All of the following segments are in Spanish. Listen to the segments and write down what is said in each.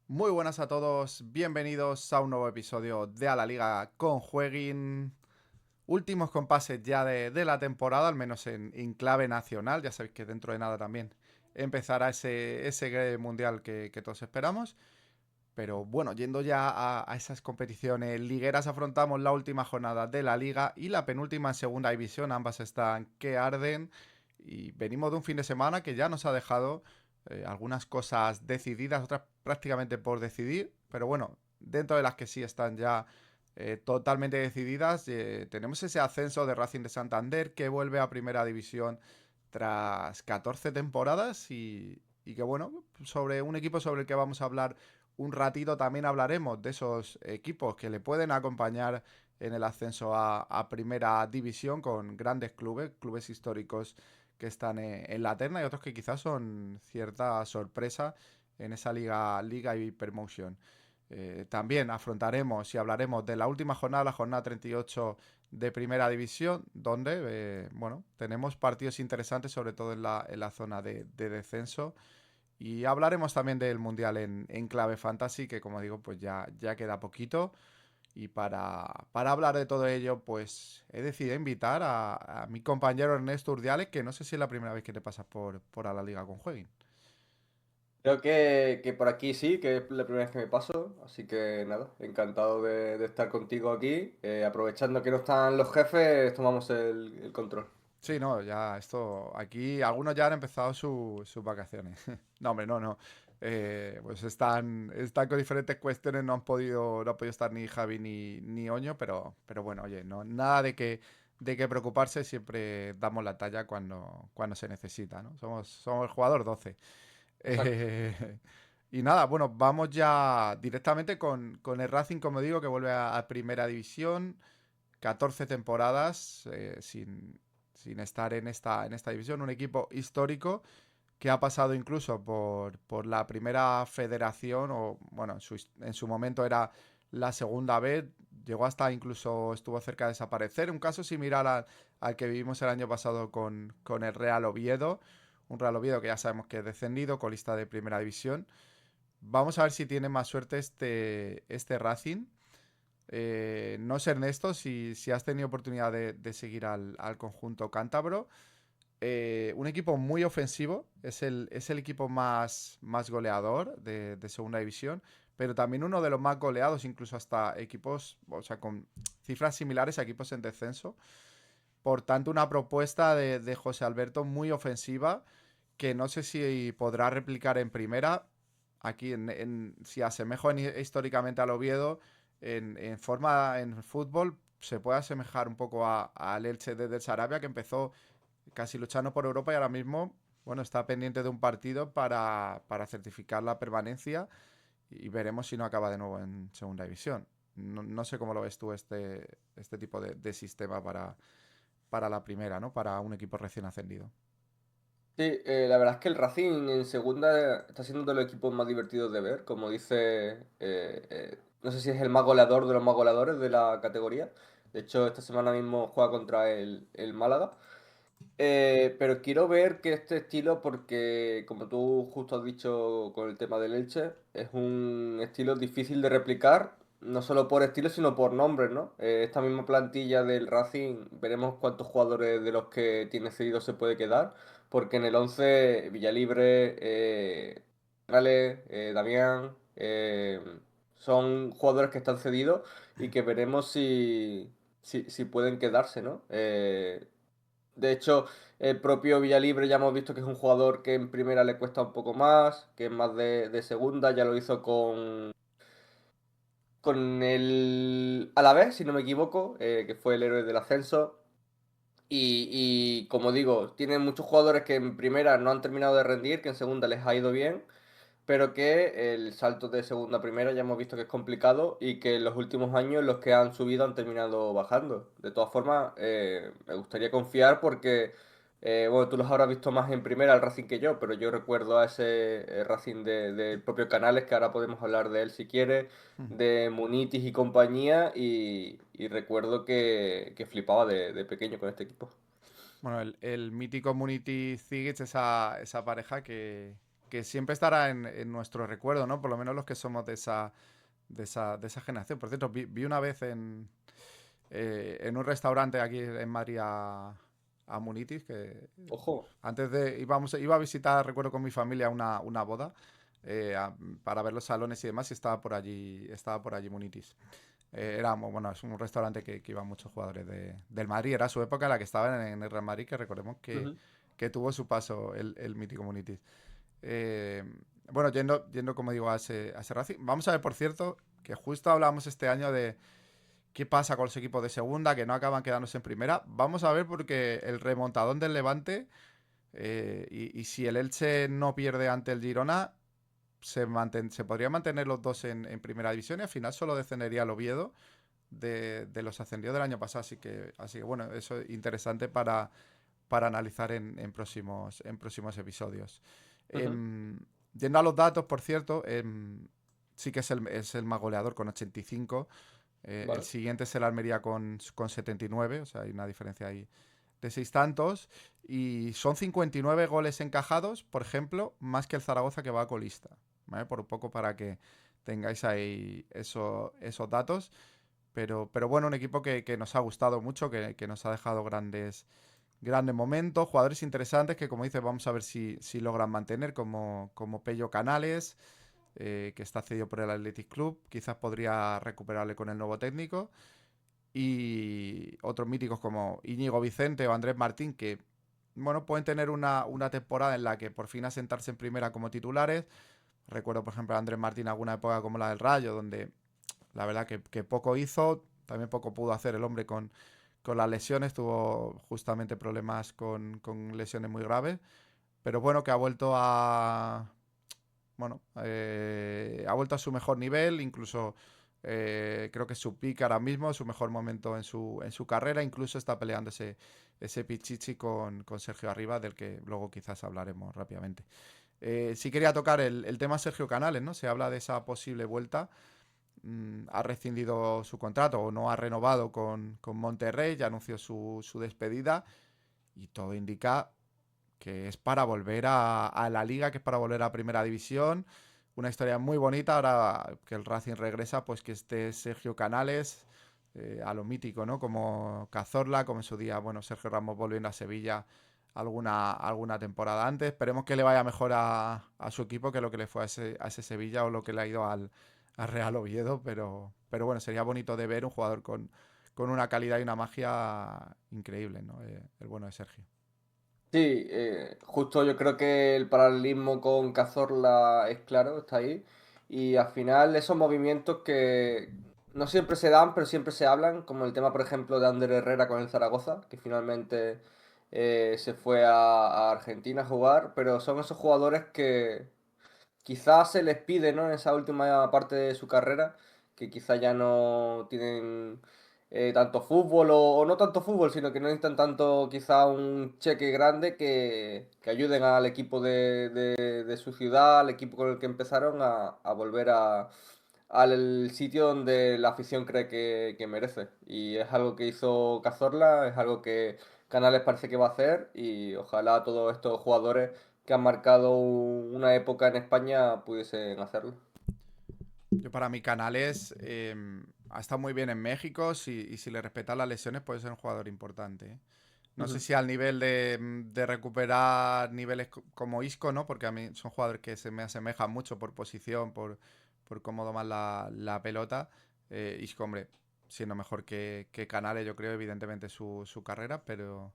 Muy buenas a todos, bienvenidos a un nuevo episodio de A la Liga con Jueguin. Últimos compases ya de la temporada, al menos en clave nacional. Ya sabéis que dentro de nada también empezará ese mundial que todos esperamos. Pero bueno, yendo ya a esas competiciones ligueras, afrontamos la última jornada de la Liga y la penúltima en Segunda División. Ambas están que arden. Y venimos de un fin de semana que ya nos ha dejado algunas cosas decididas, otras prácticamente por decidir. Pero bueno, dentro de las que sí están ya totalmente decididas, tenemos ese ascenso de Racing de Santander que vuelve a Primera División tras 14 temporadas y que bueno, sobre un equipo sobre el que vamos a hablar un ratito. También hablaremos de esos equipos que le pueden acompañar en el ascenso a Primera División con grandes clubes, clubes históricos que están en la terna y otros que quizás son cierta sorpresa en esa liga Hypermotion. También afrontaremos y hablaremos de la última jornada, la jornada 38 de Primera División, donde bueno, tenemos partidos interesantes, sobre todo en la zona de descenso. Y hablaremos también del Mundial en clave fantasy, que como digo, pues ya queda poquito. Y para hablar de todo ello, pues he decidido invitar a mi compañero Ernesto Urdiales, que no sé si es la primera vez que te pasas por a la Liga con Jueguin. Creo que por aquí sí, que es la primera vez que me paso, así que nada, encantado de estar contigo aquí. Aprovechando que no están los jefes, tomamos el control. Sí, no, ya esto. Aquí algunos ya han empezado sus vacaciones. No, hombre, no. Pues están con diferentes cuestiones, no ha podido estar ni Javi ni Oño, pero bueno, oye, no, nada de que preocuparse, siempre damos la talla cuando se necesita, ¿no? Somos el jugador 12. Exacto. Eh, y nada, bueno, vamos ya directamente con el Racing, como digo, que vuelve a Primera División. 14 temporadas sin estar en esta división. Un equipo histórico que ha pasado incluso por la primera federación, o bueno, en su momento era la segunda vez, llegó hasta incluso estuvo cerca de desaparecer. Un caso similar al que vivimos el año pasado con el Real Oviedo. Un Real Oviedo que ya sabemos que es descendido, colista de primera división. Vamos a ver si tiene más suerte este Racing. No sé, Ernesto, si has tenido oportunidad de seguir al conjunto cántabro. Un equipo muy ofensivo, es el equipo más goleador de Segunda División, pero también uno de los más goleados, incluso hasta equipos, o sea, con cifras similares a equipos en descenso. Por tanto, una propuesta de José Alberto muy ofensiva, que no sé si podrá replicar en primera. Aquí, si asemejo históricamente al Oviedo, en forma en fútbol, se puede asemejar un poco al Elche de Sarabia, que empezó casi luchando por Europa y ahora mismo, bueno, está pendiente de un partido para certificar la permanencia y veremos si no acaba de nuevo en segunda división. No sé cómo lo ves tú este tipo de sistema para la primera, ¿no? Para un equipo recién ascendido. Sí, la verdad es que el Racing en segunda está siendo de los equipos más divertidos de ver, como dice, no sé si es el más goleador de los más goleadores de la categoría. De hecho, esta semana mismo juega contra el Málaga. Pero quiero ver que este estilo, porque como tú justo has dicho con el tema del Elche, es un estilo difícil de replicar, no solo por estilo, sino por nombres, ¿no? Esta misma plantilla del Racing, veremos cuántos jugadores de los que tiene cedidos se puede quedar, porque en el 11 Villalibre, Gales, Damián, son jugadores que están cedidos y que veremos si pueden quedarse, ¿no? De hecho, el propio Villalibre ya hemos visto que es un jugador que en primera le cuesta un poco más, que es más de segunda, ya lo hizo con el Alavés, si no me equivoco, que fue el héroe del ascenso. Y como digo, tiene muchos jugadores que en primera no han terminado de rendir, que en segunda les ha ido bien, pero que el salto de segunda a primera ya hemos visto que es complicado y que en los últimos años los que han subido han terminado bajando. De todas formas, me gustaría confiar porque, bueno, tú los habrás visto más en primera al Racing que yo, pero yo recuerdo a ese Racing del propio Canales, que ahora podemos hablar de él si quieres, de Munitis y compañía, y recuerdo que flipaba de pequeño con este equipo. Bueno, el mítico Community Zigic, esa pareja que que siempre estará en nuestro recuerdo, ¿no? Por lo menos los que somos de esa generación. Por cierto, vi una vez en un restaurante aquí en Madrid a Munitis, que Ojo. iba a visitar, recuerdo con mi familia, una boda para ver los salones y demás, y estaba por allí Munitis. Bueno, es un restaurante que iban muchos jugadores del Madrid. Era su época en la que estaban en el Real Madrid, que recordemos Ujú. que tuvo su paso el mítico Munitis. Eh, bueno, yendo, como digo, a ese Racing. Vamos a ver, por cierto, que justo hablábamos este año de qué pasa con los equipos de segunda, que no acaban quedándose en primera. Vamos a ver, porque el remontadón del Levante, y si el Elche no pierde ante el Girona, se podría mantener los dos en primera división, y al final solo descendería el Oviedo de los ascendidos del año pasado. Así que bueno, eso es interesante para analizar en próximos episodios. Ujú. Em, Yendo a los datos, por cierto, sí que es el más goleador con 85. El Vale. siguiente es el Almería con 79, o sea, hay una diferencia ahí de 6 tantos. Y son 59 goles encajados, por ejemplo, más que el Zaragoza, que va a colista. ¿Vale? Por un poco para que tengáis ahí esos datos. Pero bueno, un equipo que nos ha gustado mucho, que nos ha dejado grandes momentos, jugadores interesantes que, como dices, vamos a ver si logran mantener, como Pello Canales, que está cedido por el Athletic Club. Quizás podría recuperarle con el nuevo técnico. Y otros míticos como Íñigo Vicente o Andrés Martín, que bueno, pueden tener una temporada en la que por fin asentarse en primera como titulares. Recuerdo, por ejemplo, a Andrés Martín alguna época como la del Rayo, donde la verdad que poco hizo, también poco pudo hacer el hombre con las lesiones. Tuvo justamente problemas con lesiones muy graves, pero bueno, que ha vuelto a su mejor nivel. Incluso creo que es su pick ahora mismo, su mejor momento en su carrera. Incluso está peleando ese Pichichi con Sergio Arriba, del que luego quizás hablaremos rápidamente. Sí quería tocar el tema Sergio Canales, ¿no? Se habla de esa posible vuelta. Ha rescindido su contrato o no ha renovado con Monterrey, ya anunció su despedida, y todo indica que es para volver a la liga, que es para volver a Primera División. Una historia muy bonita, ahora que el Racing regresa, pues que esté Sergio Canales, a lo mítico, ¿no? Como Cazorla, como en su día, bueno, Sergio Ramos volviendo a Sevilla alguna temporada antes. Esperemos que le vaya mejor a su equipo que lo que le fue a ese Sevilla, o lo que le ha ido al Real Oviedo, pero bueno, sería bonito de ver un jugador con una calidad y una magia increíble, ¿no? El bueno de Sergio. Sí, justo yo creo que el paralelismo con Cazorla es claro, está ahí. Y al final esos movimientos que no siempre se dan, pero siempre se hablan, como el tema, por ejemplo, de Ander Herrera con el Zaragoza, que finalmente se fue a Argentina a jugar, pero son esos jugadores que quizás se les pide, ¿no? En esa última parte de su carrera, que quizás ya no tienen tanto fútbol o no tanto fútbol, sino que no necesitan tanto quizá un cheque grande que ayuden al equipo de su ciudad, al equipo con el que empezaron a volver al sitio donde la afición cree que merece. Y es algo que hizo Cazorla, es algo que Canales parece que va a hacer, y ojalá todos estos jugadores que han marcado una época en España pudiesen hacerlo. Yo, para mi Canales, ha estado muy bien en México, y si le respetan las lesiones puede ser un jugador importante, ¿eh? No sé Ujú. si al nivel de recuperar niveles como Isco, ¿no? Porque a mí son jugadores que se me asemejan mucho por posición, por cómo toman la pelota. Isco, hombre, siendo mejor que Canales, yo creo, evidentemente, su carrera, pero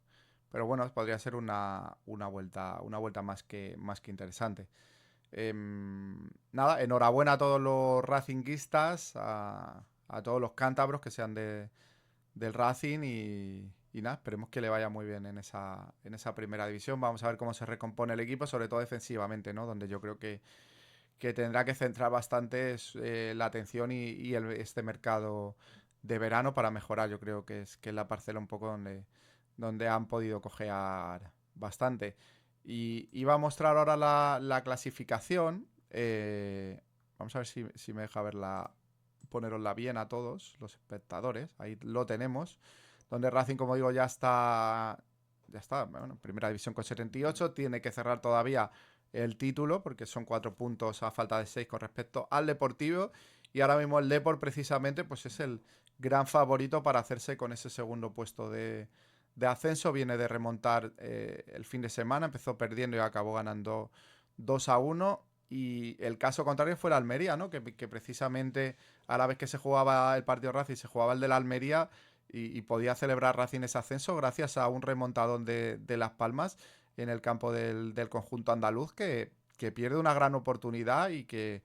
bueno, podría ser una vuelta más que interesante. Nada, enhorabuena a todos los racinguistas, a todos los cántabros que sean del Racing, y nada, esperemos que le vaya muy bien en esa primera división. Vamos a ver cómo se recompone el equipo, sobre todo defensivamente, ¿no? Donde yo creo que tendrá que centrar bastante la atención y este mercado de verano para mejorar. Yo creo que es la parcela un poco donde han podido cojear bastante. Y iba a mostrar ahora la clasificación. Vamos a ver si me deja ponerosla bien a todos los espectadores. Ahí lo tenemos. Donde Racing, como digo, ya está, bueno, en primera división con 78. Tiene que cerrar todavía el título, porque son 4 puntos a falta de 6 con respecto al Deportivo. Y ahora mismo el Depor precisamente pues es el gran favorito para hacerse con ese segundo puesto de ascenso. Viene de remontar el fin de semana, empezó perdiendo y acabó ganando 2-1. Y el caso contrario fue la Almería, ¿no? Que precisamente a la vez que se jugaba el partido Racing, se jugaba el de la Almería y podía celebrar Racing ese ascenso gracias a un remontadón de Las Palmas en el campo del conjunto andaluz que pierde una gran oportunidad y que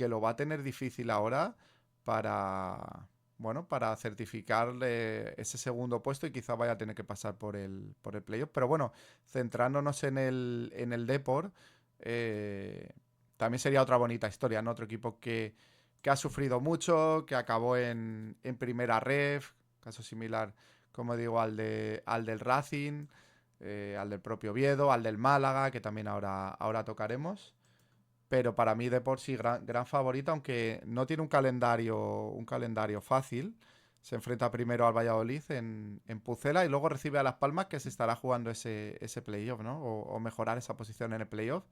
lo va a tener difícil ahora para, bueno, para certificarle ese segundo puesto y quizá vaya a tener que pasar por el playoff. Pero bueno, centrándonos en el Depor, eh, también sería otra bonita historia, ¿no? Otro equipo que ha sufrido mucho, que acabó en primera ref, caso similar, como digo, al del Racing, al del propio Oviedo, al del Málaga, que también ahora tocaremos. Pero para mí de por sí gran favorito, aunque no tiene un calendario fácil. Se enfrenta primero al Valladolid en Pucela y luego recibe a Las Palmas, que se estará jugando ese playoff, ¿no? O mejorar esa posición en el playoff.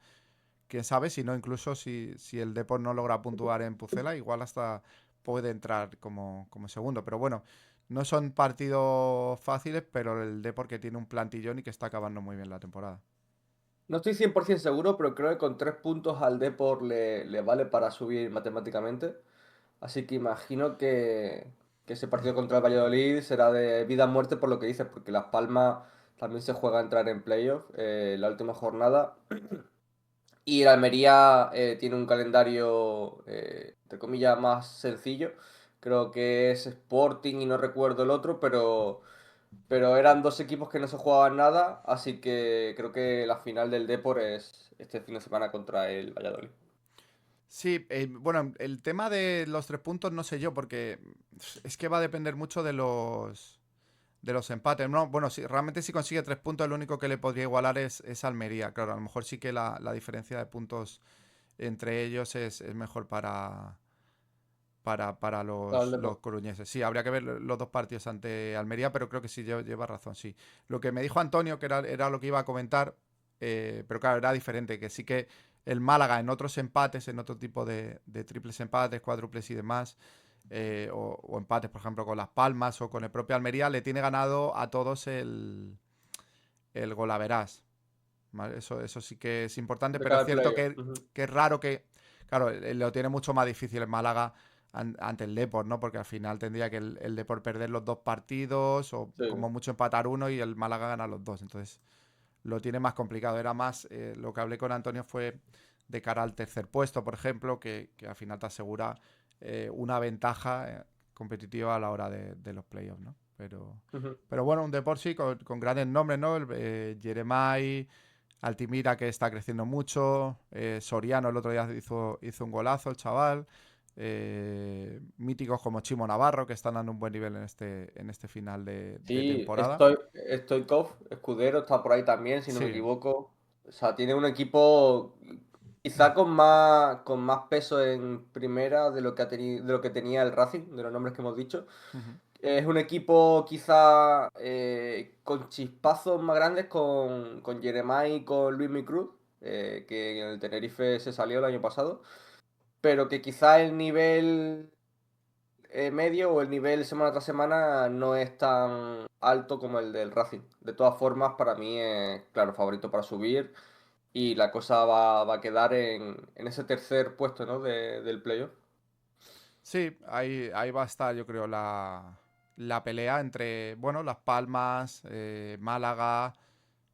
Quién sabe, si no, incluso si el Depor no logra puntuar en Pucela, igual hasta puede entrar como segundo. Pero bueno, no son partidos fáciles, pero el Depor que tiene un plantillón y que está acabando muy bien la temporada. No estoy 100% seguro, pero creo que con 3 puntos al Depor le vale para subir matemáticamente. Así que imagino que ese partido contra el Valladolid será de vida o muerte por lo que dices, porque Las Palmas también se juega a entrar en playoff la última jornada. Y el Almería tiene un calendario, entre comillas, más sencillo. Creo que es Sporting y no recuerdo el otro, pero eran dos equipos que no se jugaban nada, así que creo que la final del Depor es este fin de semana contra el Valladolid. Sí, bueno, el tema de los 3 puntos no sé yo, porque es que va a depender mucho de los empates, ¿no? Bueno, realmente si consigue 3 puntos, el único que le podría igualar es Almería. Claro, a lo mejor sí que la diferencia de puntos entre ellos es mejor para Para el los Depor. coruñeses. Sí, habría que ver los dos partidos ante Almería, pero creo que sí lleva razón, sí. Lo que me dijo Antonio, que era lo que iba a comentar, pero claro, era diferente, que sí que el Málaga en otros empates, en otro tipo de triples empates, cuádruples y demás, o empates, por ejemplo, con Las Palmas o con el propio Almería, le tiene ganado a todos el golaverás. ¿Vale? Eso sí que es importante, De pero es cada cierto playoff. que es raro que, claro, lo tiene mucho más difícil el Málaga ante el Depor, ¿no? Porque al final tendría que el Depor perder los dos partidos o como Sí. mucho empatar uno y el Málaga ganar los dos. Entonces lo tiene más complicado. Era más, lo que hablé con Antonio fue de cara al tercer puesto, por ejemplo, que al final te asegura una ventaja competitiva a la hora de los playoffs, ¿no? Ujú. Pero bueno, un Depor sí con grandes nombres, ¿no? Jeremai, Altimira, que está creciendo mucho. Soriano el otro día hizo un golazo, el chaval. Míticos como Chimo Navarro, que están dando un buen nivel en este final de Sí, temporada. Stoikov, Escudero, está por ahí también, si no me Sí. equivoco. O sea, tiene un equipo quizá con más peso en primera de lo que ha tenido, de lo que tenía el Racing, de los nombres que hemos dicho. Ujú. Es un equipo quizá con chispazos más grandes con Jeremai y con Luis Cruz, que en el Tenerife se salió el año pasado, pero que quizá el nivel medio o el nivel semana tras semana no es tan alto como el del Racing. De todas formas, para mí es, claro, favorito para subir y la cosa va a quedar en ese tercer puesto, ¿no? Del playoff. Sí, ahí va a estar, yo creo, la pelea entre, bueno, Las Palmas, Málaga,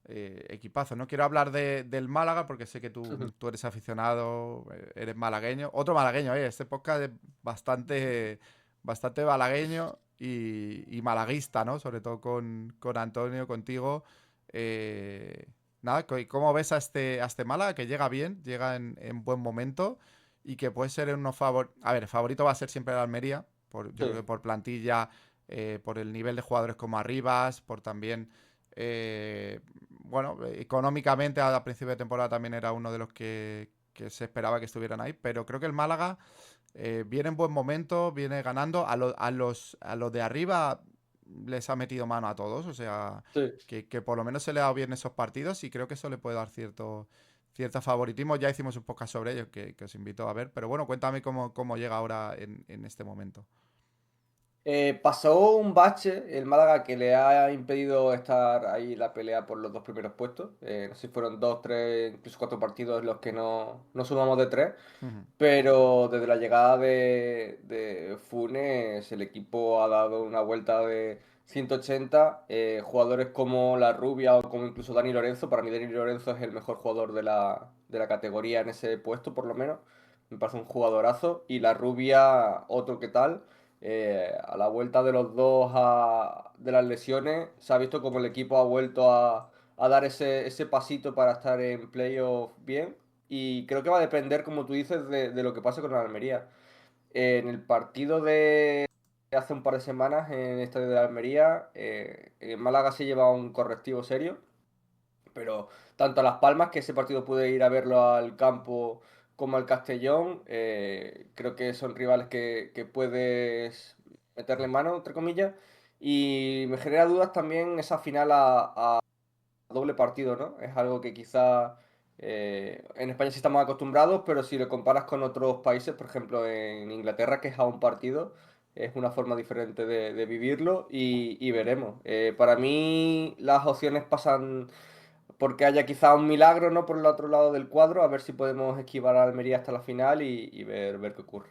equipazo. No quiero hablar del Málaga porque sé que tú eres aficionado, eres malagueño. Otro malagueño, este podcast es bastante malagueño y malaguista, ¿no? Sobre todo con Antonio, contigo. Eh, Nada, ¿cómo ves a este Málaga que llega bien, llega en buen momento y que puede ser uno favor? A ver, el favorito va a ser siempre el Almería, yo creo que Sí. por plantilla, por el nivel de jugadores como Arribas, por también bueno, económicamente a principio de temporada también era uno de los que se esperaba que estuvieran ahí, pero creo que el Málaga viene en buen momento, viene ganando. A los de arriba les ha metido mano a todos, o sea, Sí. que por lo menos se le ha dado bien esos partidos y creo que eso le puede dar cierto favoritismo. Ya hicimos un podcast sobre ello que os invito a ver. Pero bueno, cuéntame cómo llega ahora en este momento. Pasó un bache el Málaga que le ha impedido estar ahí en la pelea por los dos primeros puestos. No sé si fueron dos, tres, incluso cuatro partidos los que no sumamos de tres. Ujú. Pero desde la llegada de Funes, el equipo ha dado una vuelta de 180. Jugadores como La Rubia o como incluso Dani Lorenzo. Para mí Dani Lorenzo es el mejor jugador de la categoría en ese puesto, por lo menos. Me parece un jugadorazo. Y La Rubia, otro que tal. A la vuelta de los dos de las lesiones, se ha visto como el equipo ha vuelto a dar ese pasito para estar en playoff bien. Y creo que va a depender, como tú dices, de lo que pase con la Almería. En el partido de hace un par de semanas en el estadio de la Almería, en Málaga se lleva un correctivo serio, pero tanto a Las Palmas, que ese partido pude ir a verlo al campo, como al Castellón, creo que son rivales que puedes meterle mano, entre comillas. Y me genera dudas también esa final a doble partido, ¿no? Es algo que quizá en España sí estamos acostumbrados, pero si lo comparas con otros países, por ejemplo en Inglaterra, que es a un partido, es una forma diferente de vivirlo y veremos. Para mí las opciones pasan porque haya quizá un milagro, ¿no? Por el otro lado del cuadro, a ver si podemos esquivar a Almería hasta la final y ver qué ocurre.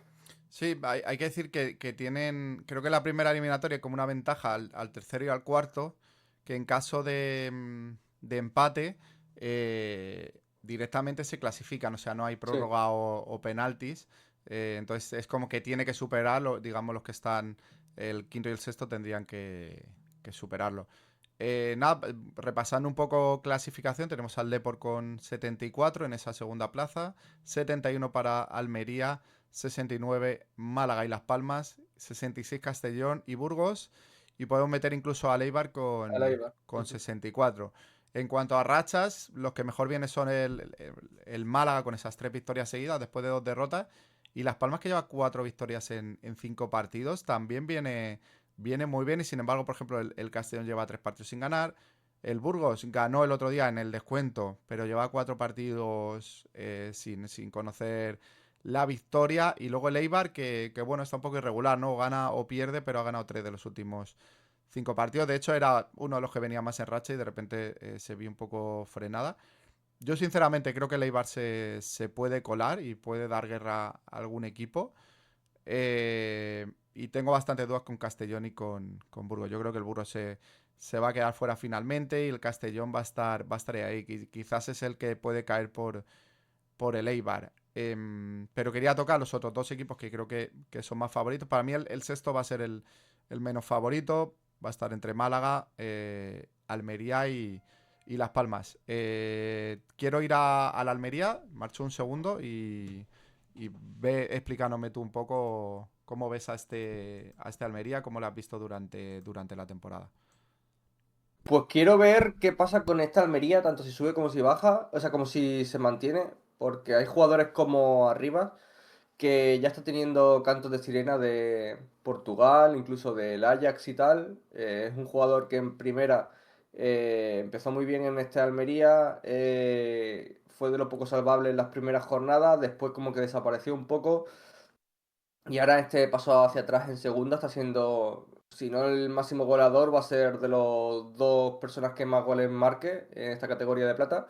Sí, hay que decir que tienen, creo que la primera eliminatoria como una ventaja al tercero y al cuarto, que en caso de empate directamente se clasifican, o sea, no hay Sí. prórroga o penaltis, entonces es como que tiene que superarlo, digamos los que están, el quinto y el sexto tendrían que superarlo. Nada, repasando un poco clasificación, tenemos al Depor con 74 en esa segunda plaza, 71 para Almería, 69 Málaga y Las Palmas, 66 Castellón y Burgos, y podemos meter incluso a Eibar Ahí con, va. con 64. En cuanto a rachas, los que mejor vienen son el Málaga con esas 3 victorias seguidas después de 2 derrotas, y Las Palmas que lleva 4 victorias en 5 partidos, también viene muy bien, y sin embargo, por ejemplo, el Castellón lleva 3 partidos sin ganar. El Burgos ganó el otro día en el descuento, pero lleva 4 partidos sin conocer la victoria. Y luego el Eibar, que bueno, está un poco irregular, ¿no? Gana o pierde, pero ha ganado 3 de los últimos 5 partidos. De hecho, era uno de los que venía más en racha y de repente se vio un poco frenada. Yo sinceramente creo que el Eibar se puede colar y puede dar guerra a algún equipo. Y tengo bastantes dudas con Castellón y con Burgos. Yo creo que el Burgos se va a quedar fuera finalmente y el Castellón va a estar ahí. Quizás es el que puede caer por el Eibar. Pero quería tocar los otros dos equipos que creo que son más favoritos. Para mí el sexto va a ser el menos favorito. Va a estar entre Málaga, Almería y Las Palmas. Quiero ir a la Almería, marcho un segundo y ve explicándome tú un poco cómo ves a este Almería, cómo lo has visto durante la temporada. Pues quiero ver qué pasa con esta Almería, tanto si sube como si baja, o sea, como si se mantiene, porque hay jugadores como arriba que ya está teniendo cantos de sirena de Portugal, incluso del Ajax y tal. Es un jugador que en primera empezó muy bien en este Almería, fue de lo poco salvable en las primeras jornadas, después como que desapareció un poco. Y ahora este paso hacia atrás en segunda está siendo, si no el máximo goleador, va a ser de los dos personas que más goles marque en esta categoría de plata.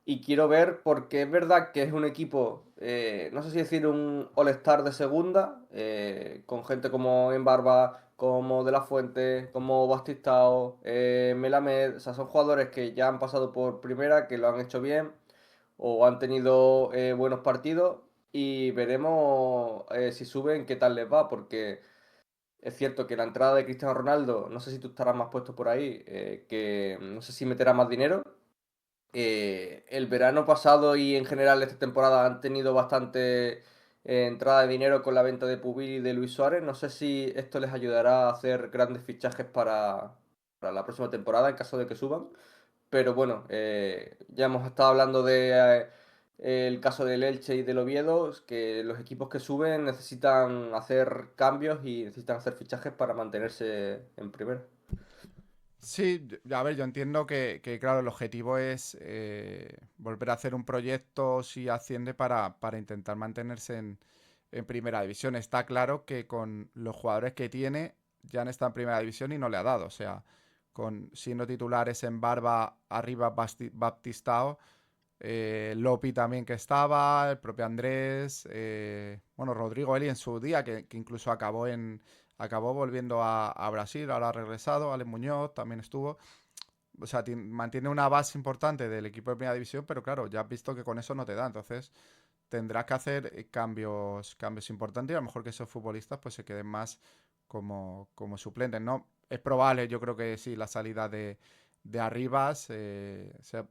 Y quiero ver, porque es verdad que es un equipo, no sé si decir un All-Star de segunda, con gente como Embarba, como De La Fuente, como Bastistao, Melamed, o sea, son jugadores que ya han pasado por primera, que lo han hecho bien o han tenido buenos partidos y veremos si suben qué tal les va, porque es cierto que la entrada de Cristiano Ronaldo, no sé si tú estarás más puesto por ahí, que no sé si meterá más dinero. El verano pasado y en general esta temporada han tenido bastante entrada de dinero con la venta de Pubil y de Luis Suárez. No sé si esto les ayudará a hacer grandes fichajes para la próxima temporada en caso de que suban. Pero bueno, ya hemos estado hablando de el caso del Elche y del Oviedo, es que los equipos que suben necesitan hacer cambios y necesitan hacer fichajes para mantenerse en primera. Sí, a ver, yo entiendo que, claro, el objetivo es volver a hacer un proyecto si asciende para intentar mantenerse en primera división. Está claro que con los jugadores que tiene ya no está en primera división y no le ha dado. O sea, con siendo titulares en Barba, arriba Baptistao, Lopi también que estaba, el propio Andrés, bueno, Rodrigo Eli en su día, que incluso acabó volviendo a Brasil, ahora ha regresado, Alex Muñoz también estuvo. O sea, mantiene una base importante del equipo de primera división, pero claro, ya has visto que con eso no te da. Entonces, tendrás que hacer cambios importantes y a lo mejor que esos futbolistas pues se queden más como suplentes, ¿no? Es probable, yo creo que sí, la salida de Arribas.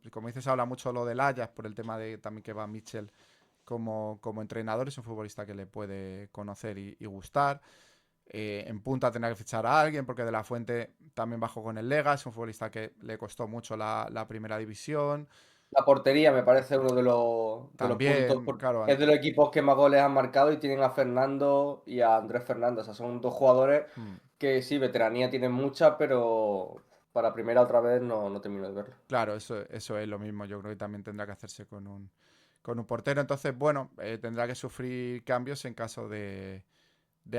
Como dices, habla mucho lo del Ajax por el tema de también que va Mitchell como entrenador. Es un futbolista que le puede conocer y gustar. En punta tendrá que fichar a alguien porque De La Fuente también bajó con el Lega. Es un futbolista que le costó mucho la primera división. La portería me parece uno de los puntos, También, porque claro. es de los equipos que más goles han marcado y tienen a Fernando y a Andrés Fernández. O sea, son dos jugadores Hmm. que sí, veteranía tienen mucha, pero para primera otra vez no termino de verlo. Claro, eso es lo mismo. Yo creo que también tendrá que hacerse con un portero. Entonces, bueno, tendrá que sufrir cambios en caso de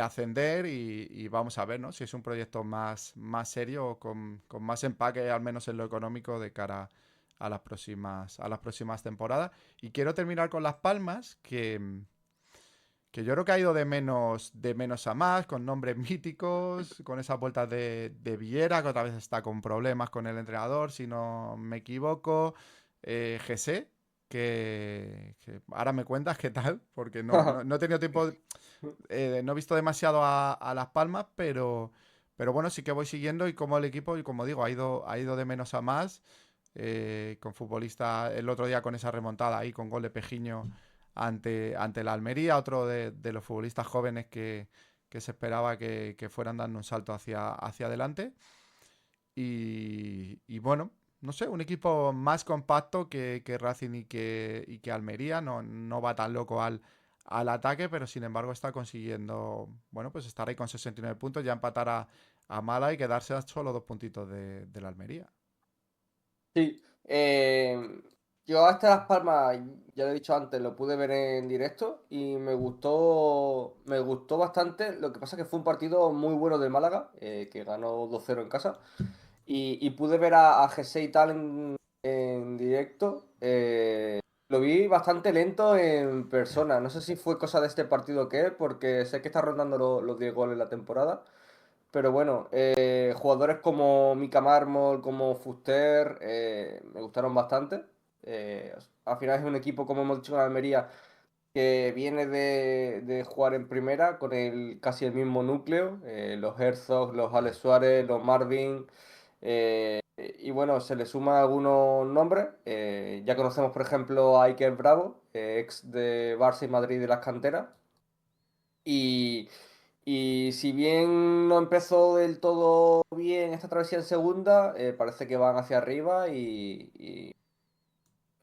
ascender y vamos a ver, ¿no? Si es un proyecto más serio o con más empaque, al menos en lo económico, de cara a las próximas temporadas. Y quiero terminar con Las Palmas, que yo creo que ha ido de menos a más, con nombres míticos, con esas vueltas de Viera, que otra vez está con problemas con el entrenador, si no me equivoco. José, que ahora me cuentas qué tal, porque no he tenido tiempo, no he visto demasiado a Las Palmas, pero bueno, sí que voy siguiendo y como el equipo, y como digo, ha ido de menos a más, con futbolista el otro día con esa remontada ahí, con gol de Pejiño ante la Almería, otro de los futbolistas jóvenes que se esperaba que fueran dando un salto hacia adelante. Y bueno, no sé, un equipo más compacto que Racing y que Almería. No va tan loco al ataque, pero sin embargo está consiguiendo, bueno, pues estar ahí con 69 puntos, ya empatar a Málaga y quedarse a solo 2 puntitos de la Almería. Sí, yo a este Las Palmas, ya lo he dicho antes, lo pude ver en directo y me gustó bastante. Lo que pasa es que fue un partido muy bueno del Málaga, que ganó 2-0 en casa. Y pude ver a Jesse y tal en directo. Lo vi bastante lento en persona. No sé si fue cosa de este partido o qué, porque sé que está rondando los 10 goles la temporada. Pero bueno, jugadores como Mika Mármol, como Fuster, me gustaron bastante. Al final es un equipo, como hemos dicho en Almería, que viene de jugar en primera con casi el mismo núcleo. Los Herzog, los Alex Suárez, los Marvin. Y bueno, se le suman algunos nombres. Ya conocemos, por ejemplo, a Iker Bravo, ex de Barça y Madrid de las canteras. Y, y si bien no empezó del todo bien esta travesía en segunda, parece que van hacia arriba y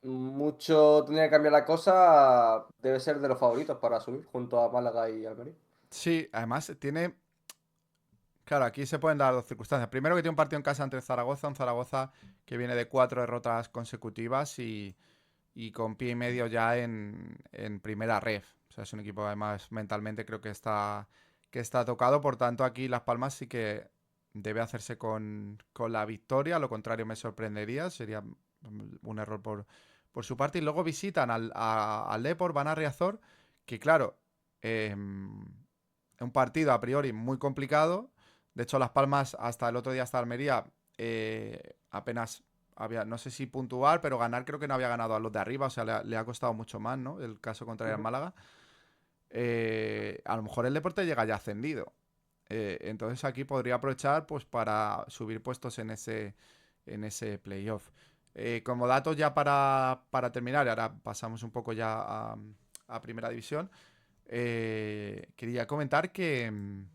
mucho tendría que cambiar la cosa. Debe ser de los favoritos para subir junto a Málaga y Almería. Sí, además tiene. Claro, aquí se pueden dar dos circunstancias. Primero que tiene un partido en casa ante Zaragoza, un Zaragoza que viene de 4 derrotas consecutivas y con pie y medio ya en primera ref. O sea, es un equipo que además mentalmente creo que está tocado. Por tanto, aquí Las Palmas sí que debe hacerse con la victoria. Lo contrario me sorprendería. Sería un error por su parte. Y luego visitan al Depor, van a Riazor, que claro, un partido a priori muy complicado. De hecho, Las Palmas hasta el otro día, hasta Almería, apenas no sé si puntuar, pero ganar creo que no había ganado a los de arriba, o sea, le ha costado mucho más, ¿no? El caso contrario al Ujú. Málaga. A lo mejor el Deporte llega ya ascendido. Entonces aquí podría aprovechar pues para subir puestos en ese playoff. Como datos ya para terminar, y ahora pasamos un poco ya a Primera División, quería comentar que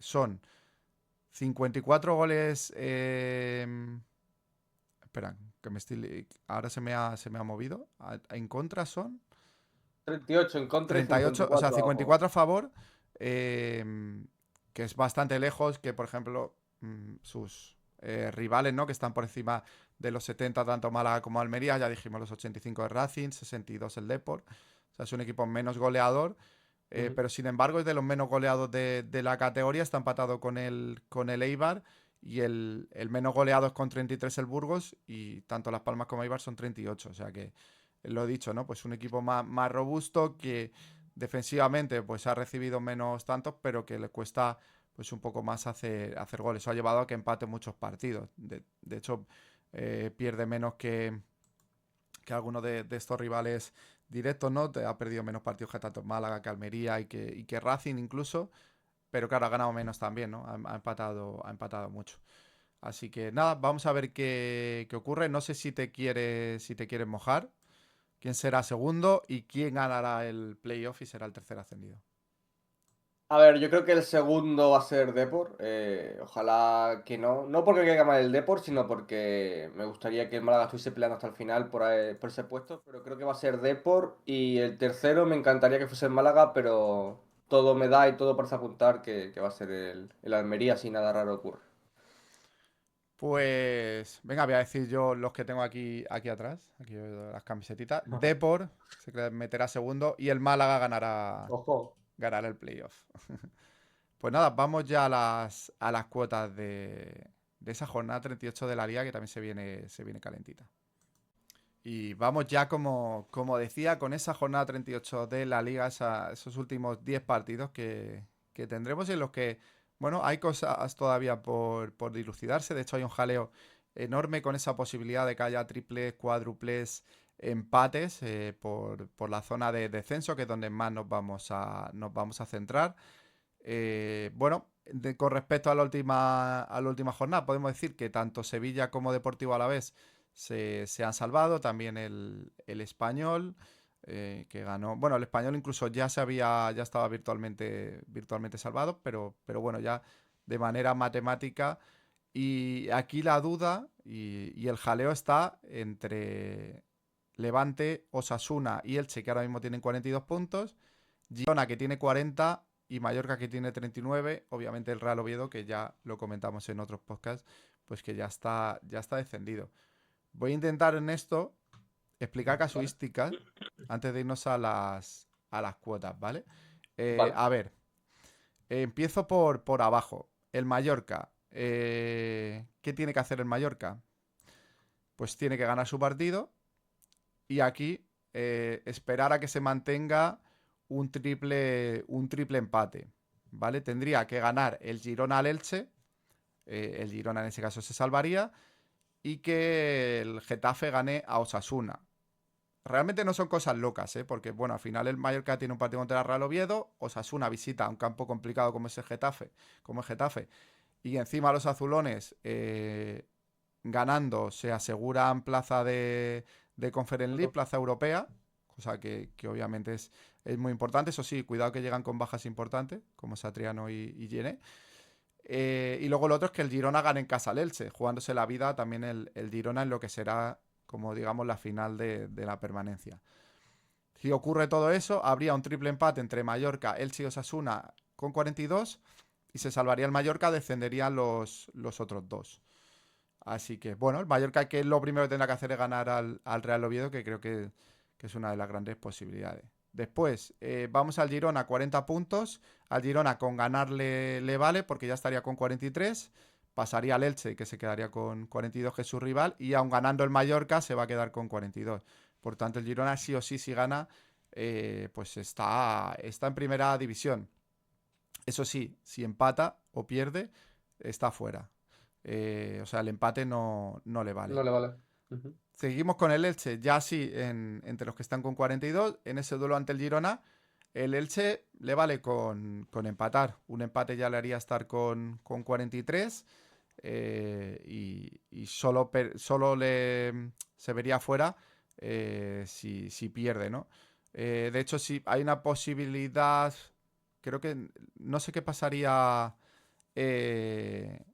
son 54 goles. Espera, que ahora se me ha movido. En contra son 38 en contra y 38, o sea, 54 a favor. 54 a favor, eh, que es bastante lejos que, por ejemplo, sus rivales, ¿no? Que están por encima de los 70, tanto Málaga como Almería. Ya dijimos los 85 de Racing, 62 el Depor. O sea, es un equipo menos goleador. Ujú. Pero sin embargo es de los menos goleados de la categoría. Está empatado con el Eibar. Y el menos goleado es con 33 el Burgos. Y tanto Las Palmas como Eibar son 38. O sea que, lo he dicho, ¿no? Pues un equipo más robusto que defensivamente pues ha recibido menos tantos, pero que le cuesta pues un poco más hacer goles. Eso ha llevado a que empate muchos partidos. De hecho, pierde menos que algunos de estos rivales directos, ¿no? Ha perdido menos partidos que tanto Málaga, que Almería y que Racing incluso. Pero claro, ha ganado menos también, ¿no? Ha empatado mucho. Así que nada, vamos a ver qué ocurre. No sé si te quieres mojar. ¿Quién será segundo y quién ganará el playoff y será el tercer ascendido? A ver, yo creo que el segundo va a ser Depor. Ojalá que no. No porque quiera ganar el Depor, sino porque me gustaría que el Málaga estuviese peleando hasta el final por ese puesto. Pero creo que va a ser Depor. Y el tercero me encantaría que fuese el Málaga, pero todo me da y todo parece apuntar que va a ser el Almería, si nada raro ocurre. Pues, venga, voy a decir yo los que tengo aquí atrás. Aquí veo las camisetitas. Depor meterá segundo y el Málaga Ojo. ganará el playoff. Pues nada, vamos ya a las cuotas de esa jornada 38 de la liga que también se viene calentita. Y vamos ya, como decía, con esa jornada 38 de la liga, esos últimos 10 partidos que tendremos en los que, bueno, hay cosas todavía por dilucidarse. De hecho, hay un jaleo enorme con esa posibilidad de que haya triples, cuádruples, empates por la zona de descenso, que es donde más nos vamos a centrar. Bueno, con respecto a la última jornada, podemos decir que tanto Sevilla como Deportivo Alavés se han salvado. También el Español, que ganó. Bueno, el Español incluso ya estaba virtualmente salvado, pero bueno, ya de manera matemática. Y aquí la duda y el jaleo está entre Levante, Osasuna y Elche, que ahora mismo tienen 42 puntos. Girona, que tiene 40, y Mallorca, que tiene 39. Obviamente el Real Oviedo, que ya lo comentamos en otros podcasts, pues que ya está descendido. Voy a intentar en esto explicar Vale. casuísticas antes de irnos a las cuotas, ¿vale? Vale. A ver, empiezo por abajo. El Mallorca. ¿Qué tiene que hacer el Mallorca? Pues tiene que ganar su partido y aquí esperar a que se mantenga un triple empate, ¿vale? Tendría que ganar el Girona al Elche, el Girona en ese caso se salvaría, y que el Getafe gane a Osasuna. Realmente no son cosas locas, ¿eh? Porque, bueno, al final el Mallorca tiene un partido contra el Real Oviedo, Osasuna visita un campo complicado como es el Getafe, y encima los azulones, ganando, se aseguran plaza de Conference League, plaza europea, cosa que obviamente es muy importante. Eso sí, cuidado que llegan con bajas importantes, como Satriano y Gene. Y luego lo otro es que el Girona gane en casa al Elche, jugándose la vida también el Girona en lo que será, como digamos, la final de la permanencia. Si ocurre todo eso, habría un triple empate entre Mallorca, Elche y Osasuna con 42 y se salvaría el Mallorca, descenderían los otros dos. Así que, bueno, el Mallorca, que lo primero que tendrá que hacer es ganar al Real Oviedo, que creo que es una de las grandes posibilidades. Después, vamos al Girona, 40 puntos. Al Girona con ganarle le vale, porque ya estaría con 43. Pasaría al Elche, que se quedaría con 42, que es su rival. Y aun ganando el Mallorca, se va a quedar con 42. Por tanto, el Girona sí o sí, si gana, pues está en primera división. Eso sí, si empata o pierde, está fuera. O sea, el empate no le vale. No le vale. Ujú. Seguimos con el Elche, ya sí, entre los que están con 42. En ese duelo ante el Girona, el Elche le vale con empatar. Un empate ya le haría estar con 43. Y solo se vería fuera si pierde, ¿no? De hecho, sí, hay una posibilidad. Creo que no sé qué pasaría. eh,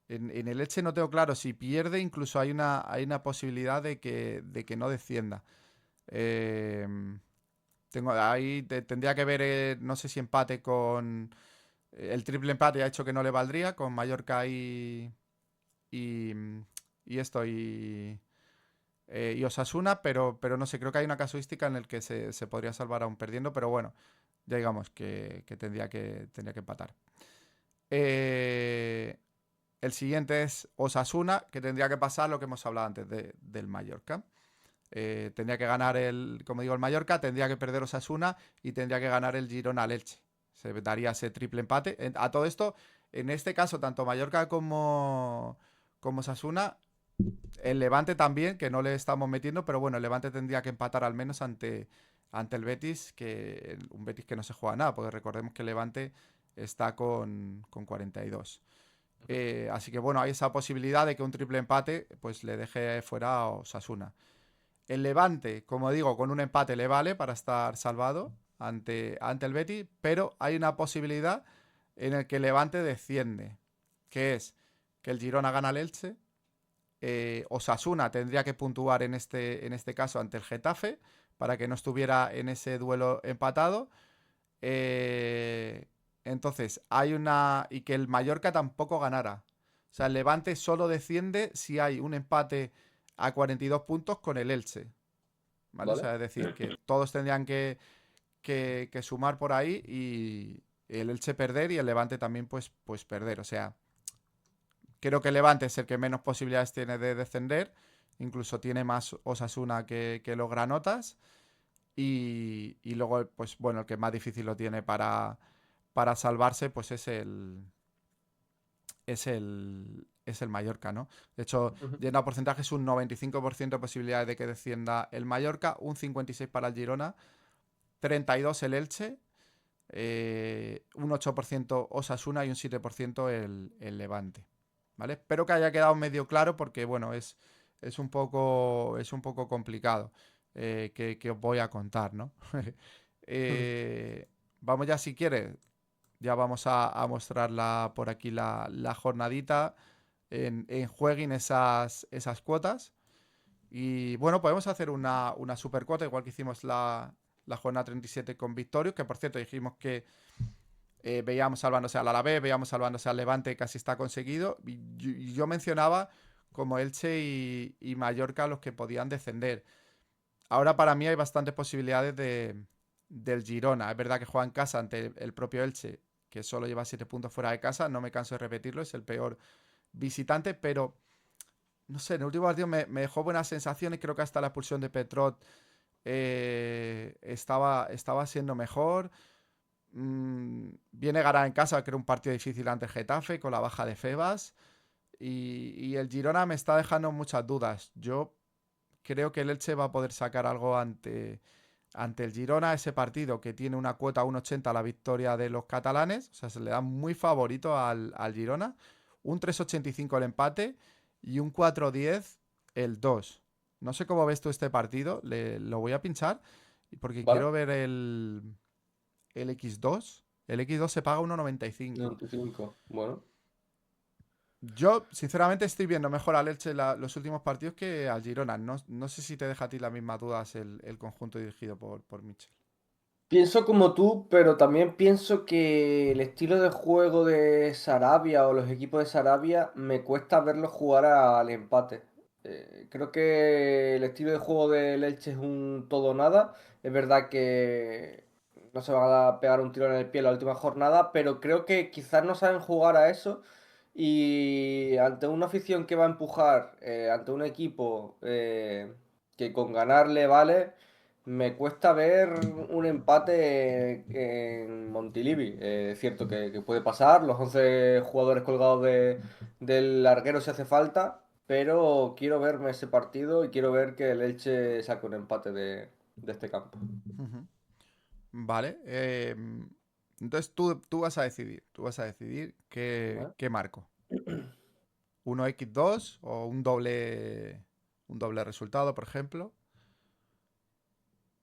en el Elche no tengo claro. Si pierde, incluso hay una posibilidad de que no descienda. Eh, ahí tendría que ver, no sé si empate con. El triple empate ha hecho que no le valdría con Mallorca y, y esto, y Osasuna, pero no sé, creo que hay una casuística en el que se podría salvar aún perdiendo, pero bueno, ya digamos que tendría que empatar. Eh, el siguiente es Osasuna, que tendría que pasar lo que hemos hablado antes del Mallorca. Tendría que ganar como digo, el Mallorca, tendría que perder Osasuna y tendría que ganar el Girona al Elche. Se daría ese triple empate. A todo esto, en este caso, tanto Mallorca como Osasuna, el Levante también, que no le estamos metiendo, pero bueno, el Levante tendría que empatar al menos ante el Betis, un Betis que no se juega nada, porque recordemos que el Levante está con 42. Así que bueno, hay esa posibilidad de que un triple empate pues le deje fuera a Osasuna. El Levante, como digo, con un empate le vale para estar salvado ante el Betis, pero hay una posibilidad en el que el Levante desciende, que es que el Girona gana al Elche, Osasuna tendría que puntuar en este caso ante el Getafe para que no estuviera en ese duelo empatado. Eh, entonces, hay una. Y que el Mallorca tampoco ganara. O sea, el Levante solo desciende si hay un empate a 42 puntos con el Elche. ¿Vale? O ¿Vale? sea, es decir, que todos tendrían que sumar por ahí y el Elche perder y el Levante también pues perder. O sea, creo que el Levante es el que menos posibilidades tiene de descender. Incluso tiene más Osasuna que los granotas. Y luego, pues bueno, el que más difícil lo tiene para salvarse, pues es el Mallorca, ¿no? De hecho, Ujú. yendo a porcentajes, un 95% de posibilidades de que descienda el Mallorca, un 56% para el Girona, 32% el Elche, un 8% Osasuna y un 7% el Levante. ¿Vale? Espero que haya quedado medio claro porque, bueno, es un poco complicado que os voy a contar, ¿no? Vamos ya, si quieres, ya vamos a mostrarla por aquí la jornadita en Jueguin esas cuotas. Y bueno, podemos hacer una super cuota, igual que hicimos la jornada 37 con Victorious, que por cierto dijimos que veíamos salvándose al Alavés, veíamos salvándose al Levante, casi está conseguido. Y yo mencionaba como Elche y Mallorca los que podían descender. Ahora para mí hay bastantes posibilidades del Girona. Es verdad que juega en casa ante el propio Elche, que solo lleva 7 puntos fuera de casa. No me canso de repetirlo, es el peor visitante, pero no sé, en el último partido me dejó buenas sensaciones. Creo que hasta la expulsión de Petrot estaba siendo mejor. Viene Gara en casa, que era un partido difícil ante el Getafe, con la baja de Febas. Y el Girona me está dejando muchas dudas. Yo creo que el Elche va a poder sacar algo ante el Girona, ese partido que tiene una cuota 1,80 a la victoria de los catalanes. O sea, se le da muy favorito al Girona. Un 3,85 el empate y un 4,10 el 2. No sé cómo ves tú este partido. Lo voy a pinchar porque ¿Vale? quiero ver el X2. El X2 se paga 1,95. 95. Bueno. Yo, sinceramente, estoy viendo mejor al Elche los últimos partidos que al Girona. No sé si te deja a ti las mismas dudas el conjunto dirigido por Mitchell. Pienso como tú, pero también pienso que el estilo de juego de Sarabia o los equipos de Sarabia me cuesta verlos jugar al empate. Creo que el estilo de juego del Elche es un todo o nada. Es verdad que no se van a pegar un tiro en el pie en la última jornada, pero creo que quizás no saben jugar a eso. Y ante una afición que va a empujar, ante un equipo que con ganarle vale. Me cuesta ver un empate en Montilivi. Es cierto que puede pasar, los 11 jugadores colgados del larguero si hace falta, pero quiero verme ese partido y quiero ver que el Elche saque un empate de este campo. Ujú. Vale. Entonces tú vas a decidir. Tú vas a decidir qué, ¿Vale? qué marco. ¿Uno x 2 o un doble resultado, por ejemplo?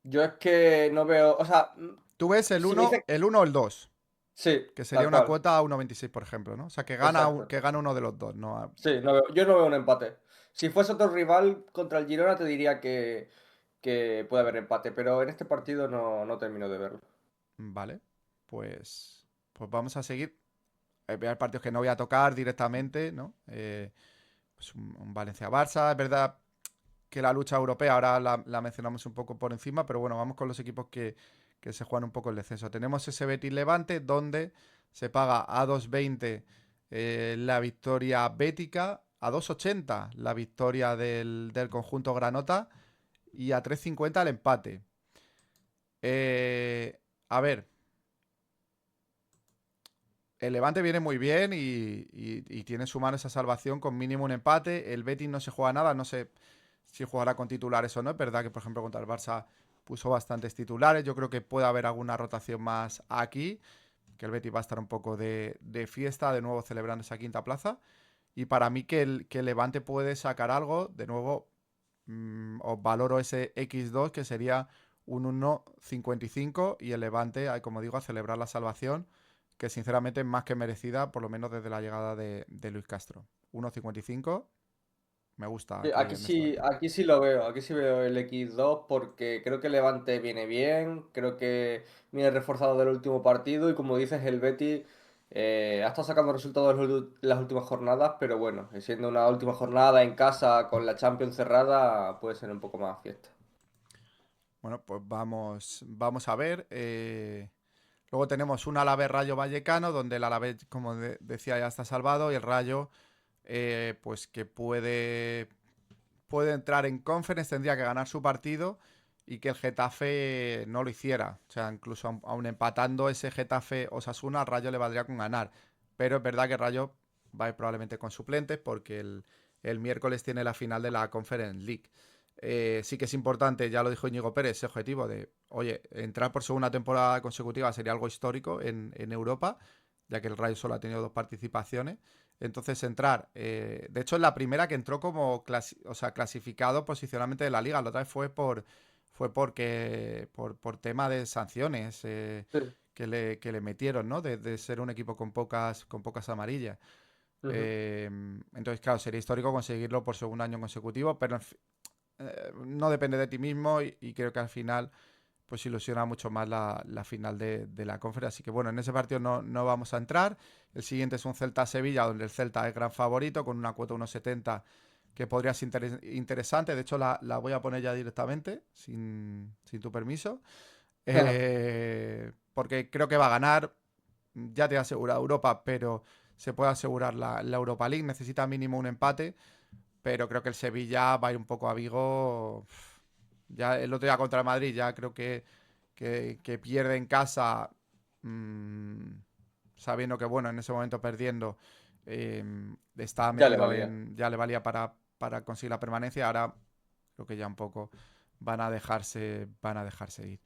Yo es que no veo, o sea, Tú ves el si me uno dice, el uno o el 2, sí, que sería tal una cual, cuota a 1,26, por ejemplo, ¿no? O sea, que gana, exacto. que gana uno de los dos, ¿no? Sí, yo no veo un empate. Si fuese otro rival contra el Girona te diría que puede haber empate, pero en este partido no termino de verlo. Vale. Pues vamos a seguir. Hay partidos que no voy a tocar directamente, ¿no? pues un Valencia-Barça. Es verdad que la lucha europea ahora la mencionamos un poco por encima, pero bueno, vamos con los equipos que se juegan un poco el descenso. Tenemos ese Betis Levante donde se paga a 2,20 la victoria bética, a 2,80 la victoria del conjunto Granota y a 3,50 el empate. A ver, el Levante viene muy bien y tiene en su mano esa salvación con mínimo un empate. El Betis no se juega nada, no sé si jugará con titulares o no. Es verdad que, por ejemplo, contra el Barça puso bastantes titulares. Yo creo que puede haber alguna rotación más aquí, que el Betis va a estar un poco de fiesta, de nuevo celebrando esa quinta plaza. Y para mí que el Levante puede sacar algo, de nuevo, os valoro ese X2, que sería un 1,55 y el Levante, como digo, a celebrar la salvación, que sinceramente es más que merecida, por lo menos desde la llegada de Luis Castro. 1,55 me gusta Sí, aquí en este partido. aquí sí lo veo, aquí sí veo el X2 porque creo que el Levante viene bien, creo que viene reforzado del último partido y como dices el Betis ha estado sacando resultados en las últimas jornadas, pero bueno, siendo una última jornada en casa con la Champions cerrada puede ser un poco más fiesta. Bueno, pues vamos a ver. Luego tenemos un Alavés Rayo Vallecano, donde el Alavés, como decía, ya está salvado, y el Rayo, pues que puede entrar en Conference, tendría que ganar su partido y que el Getafe no lo hiciera. O sea, incluso aun empatando ese Getafe Osasuna, al Rayo le valdría con ganar. Pero es verdad que el Rayo va a ir probablemente con suplentes porque el miércoles tiene la final de la Conference League. Sí que es importante, ya lo dijo Íñigo Pérez, ese objetivo de, oye, entrar por segunda temporada consecutiva sería algo histórico en Europa, ya que el Rayo solo ha tenido 2 participaciones. Entonces entrar, de hecho es la primera que entró como o sea, clasificado posicionalmente de la liga. La otra vez fue por tema de sanciones Sí. que le metieron, ¿no? De ser un equipo con pocas amarillas. Ujú. Entonces, claro, sería histórico conseguirlo por segundo año consecutivo, pero no depende de ti mismo y creo que al final pues ilusiona mucho más la final de la conferencia. Así que bueno, en ese partido no vamos a entrar. El siguiente es un Celta-Sevilla, donde el Celta es gran favorito, con una cuota 1,70 que podría ser interesante. De hecho, la voy a poner ya directamente, sin tu permiso. Porque creo que va a ganar. Ya te he asegurado Europa, pero se puede asegurar la Europa League. Necesita mínimo un empate, pero creo que el Sevilla va a ir un poco a Vigo. Ya el otro día contra el Madrid, ya creo que pierde en casa, mmm, sabiendo que, bueno, en ese momento perdiendo, eh, estaba Ya le metido valía. en. Ya le valía para conseguir la permanencia. Ahora creo que ya un poco van a dejarse ir.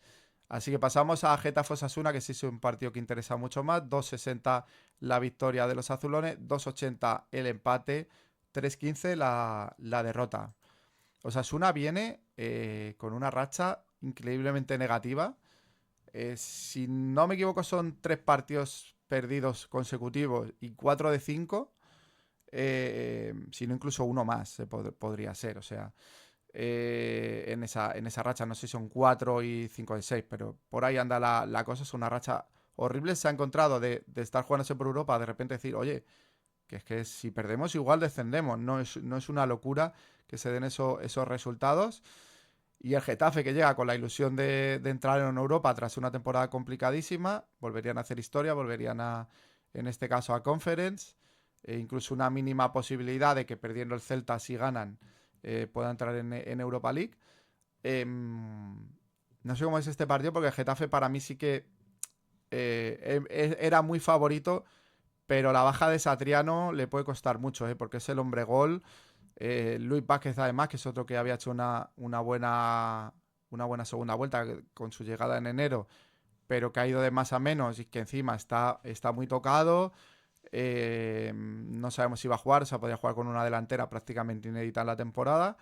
Así que pasamos a Getafe Osasuna, que sí es un partido que interesa mucho más. 2,60 la victoria de los azulones, 2,80 el empate, 3,15 la derrota. Osasuna viene con una racha increíblemente negativa. Si no me equivoco, son 3 partidos perdidos consecutivos y 4 de 5. Si no, incluso uno más podría ser. O sea, en esa racha, no sé si son 4 y 5 de 6, pero por ahí anda la cosa. Es una racha horrible. Se ha encontrado de estar jugándose por Europa, de repente decir, oye, que es que si perdemos igual descendemos. No es una locura que se den esos resultados. Y el Getafe, que llega con la ilusión de entrar en Europa tras una temporada complicadísima, volverían a hacer historia, en este caso, a Conference, e incluso una mínima posibilidad de que perdiendo el Celta, si ganan, pueda entrar en Europa League. No sé cómo es este partido, porque el Getafe para mí sí que era muy favorito, pero la baja de Satriano le puede costar mucho, porque es el hombre gol. Luis Vázquez, además, que es otro que había hecho una buena segunda vuelta con su llegada en enero, pero que ha ido de más a menos y que encima está muy tocado. No sabemos si va a jugar, o sea, podría jugar con una delantera prácticamente inédita en la temporada.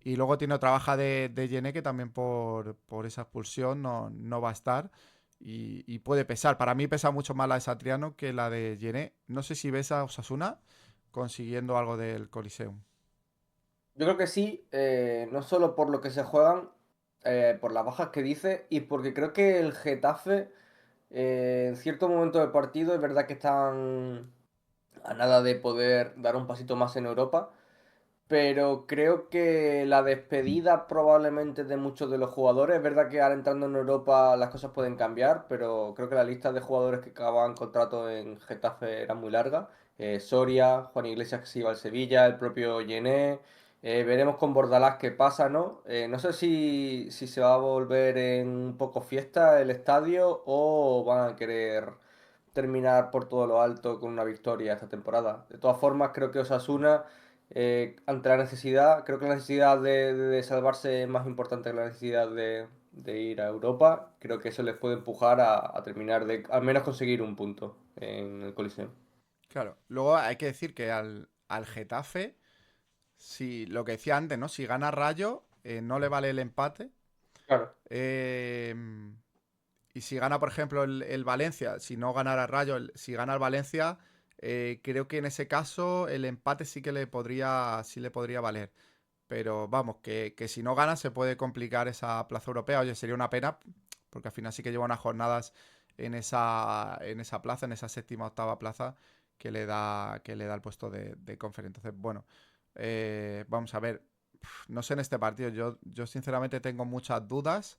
Y luego tiene otra baja de Yene, que también por esa expulsión no va a estar. Y puede pesar. Para mí pesa mucho más la de Satriano que la de Yene. No sé si ves a Osasuna consiguiendo algo del Coliseum. Yo creo que sí, no solo por lo que se juegan, por las bajas que dice, y porque creo que el Getafe, en cierto momento del partido, es verdad que están a nada de poder dar un pasito más en Europa, pero creo que la despedida probablemente de muchos de los jugadores, es verdad que ahora entrando en Europa las cosas pueden cambiar, pero creo que la lista de jugadores que acababan contrato en Getafe era muy larga. Soria, Juan Iglesias que se iba al Sevilla, el propio Yené. Veremos con Bordalás qué pasa, ¿no? No sé si se va a volver en un poco fiesta el estadio o van a querer terminar por todo lo alto con una victoria esta temporada. De todas formas, creo que Osasuna, ante la necesidad, creo que la necesidad de salvarse es más importante que la necesidad de ir a Europa. Creo que eso les puede empujar a terminar de al menos conseguir un punto en el Coliseo. Claro. Luego hay que decir que al Getafe, si lo que decía antes, ¿no? Si gana Rayo, no le vale el empate. Claro. Eh, y si gana, por ejemplo, el Valencia, si no ganara Rayo, si gana el Valencia, creo que en ese caso el empate sí le podría valer. Pero vamos, que si no gana se puede complicar esa plaza europea. Oye, sería una pena, porque al final sí que lleva unas jornadas en esa plaza, en esa séptima octava plaza, que le da el puesto de conferencia. Entonces, bueno, vamos a ver. No sé en este partido, yo sinceramente tengo muchas dudas.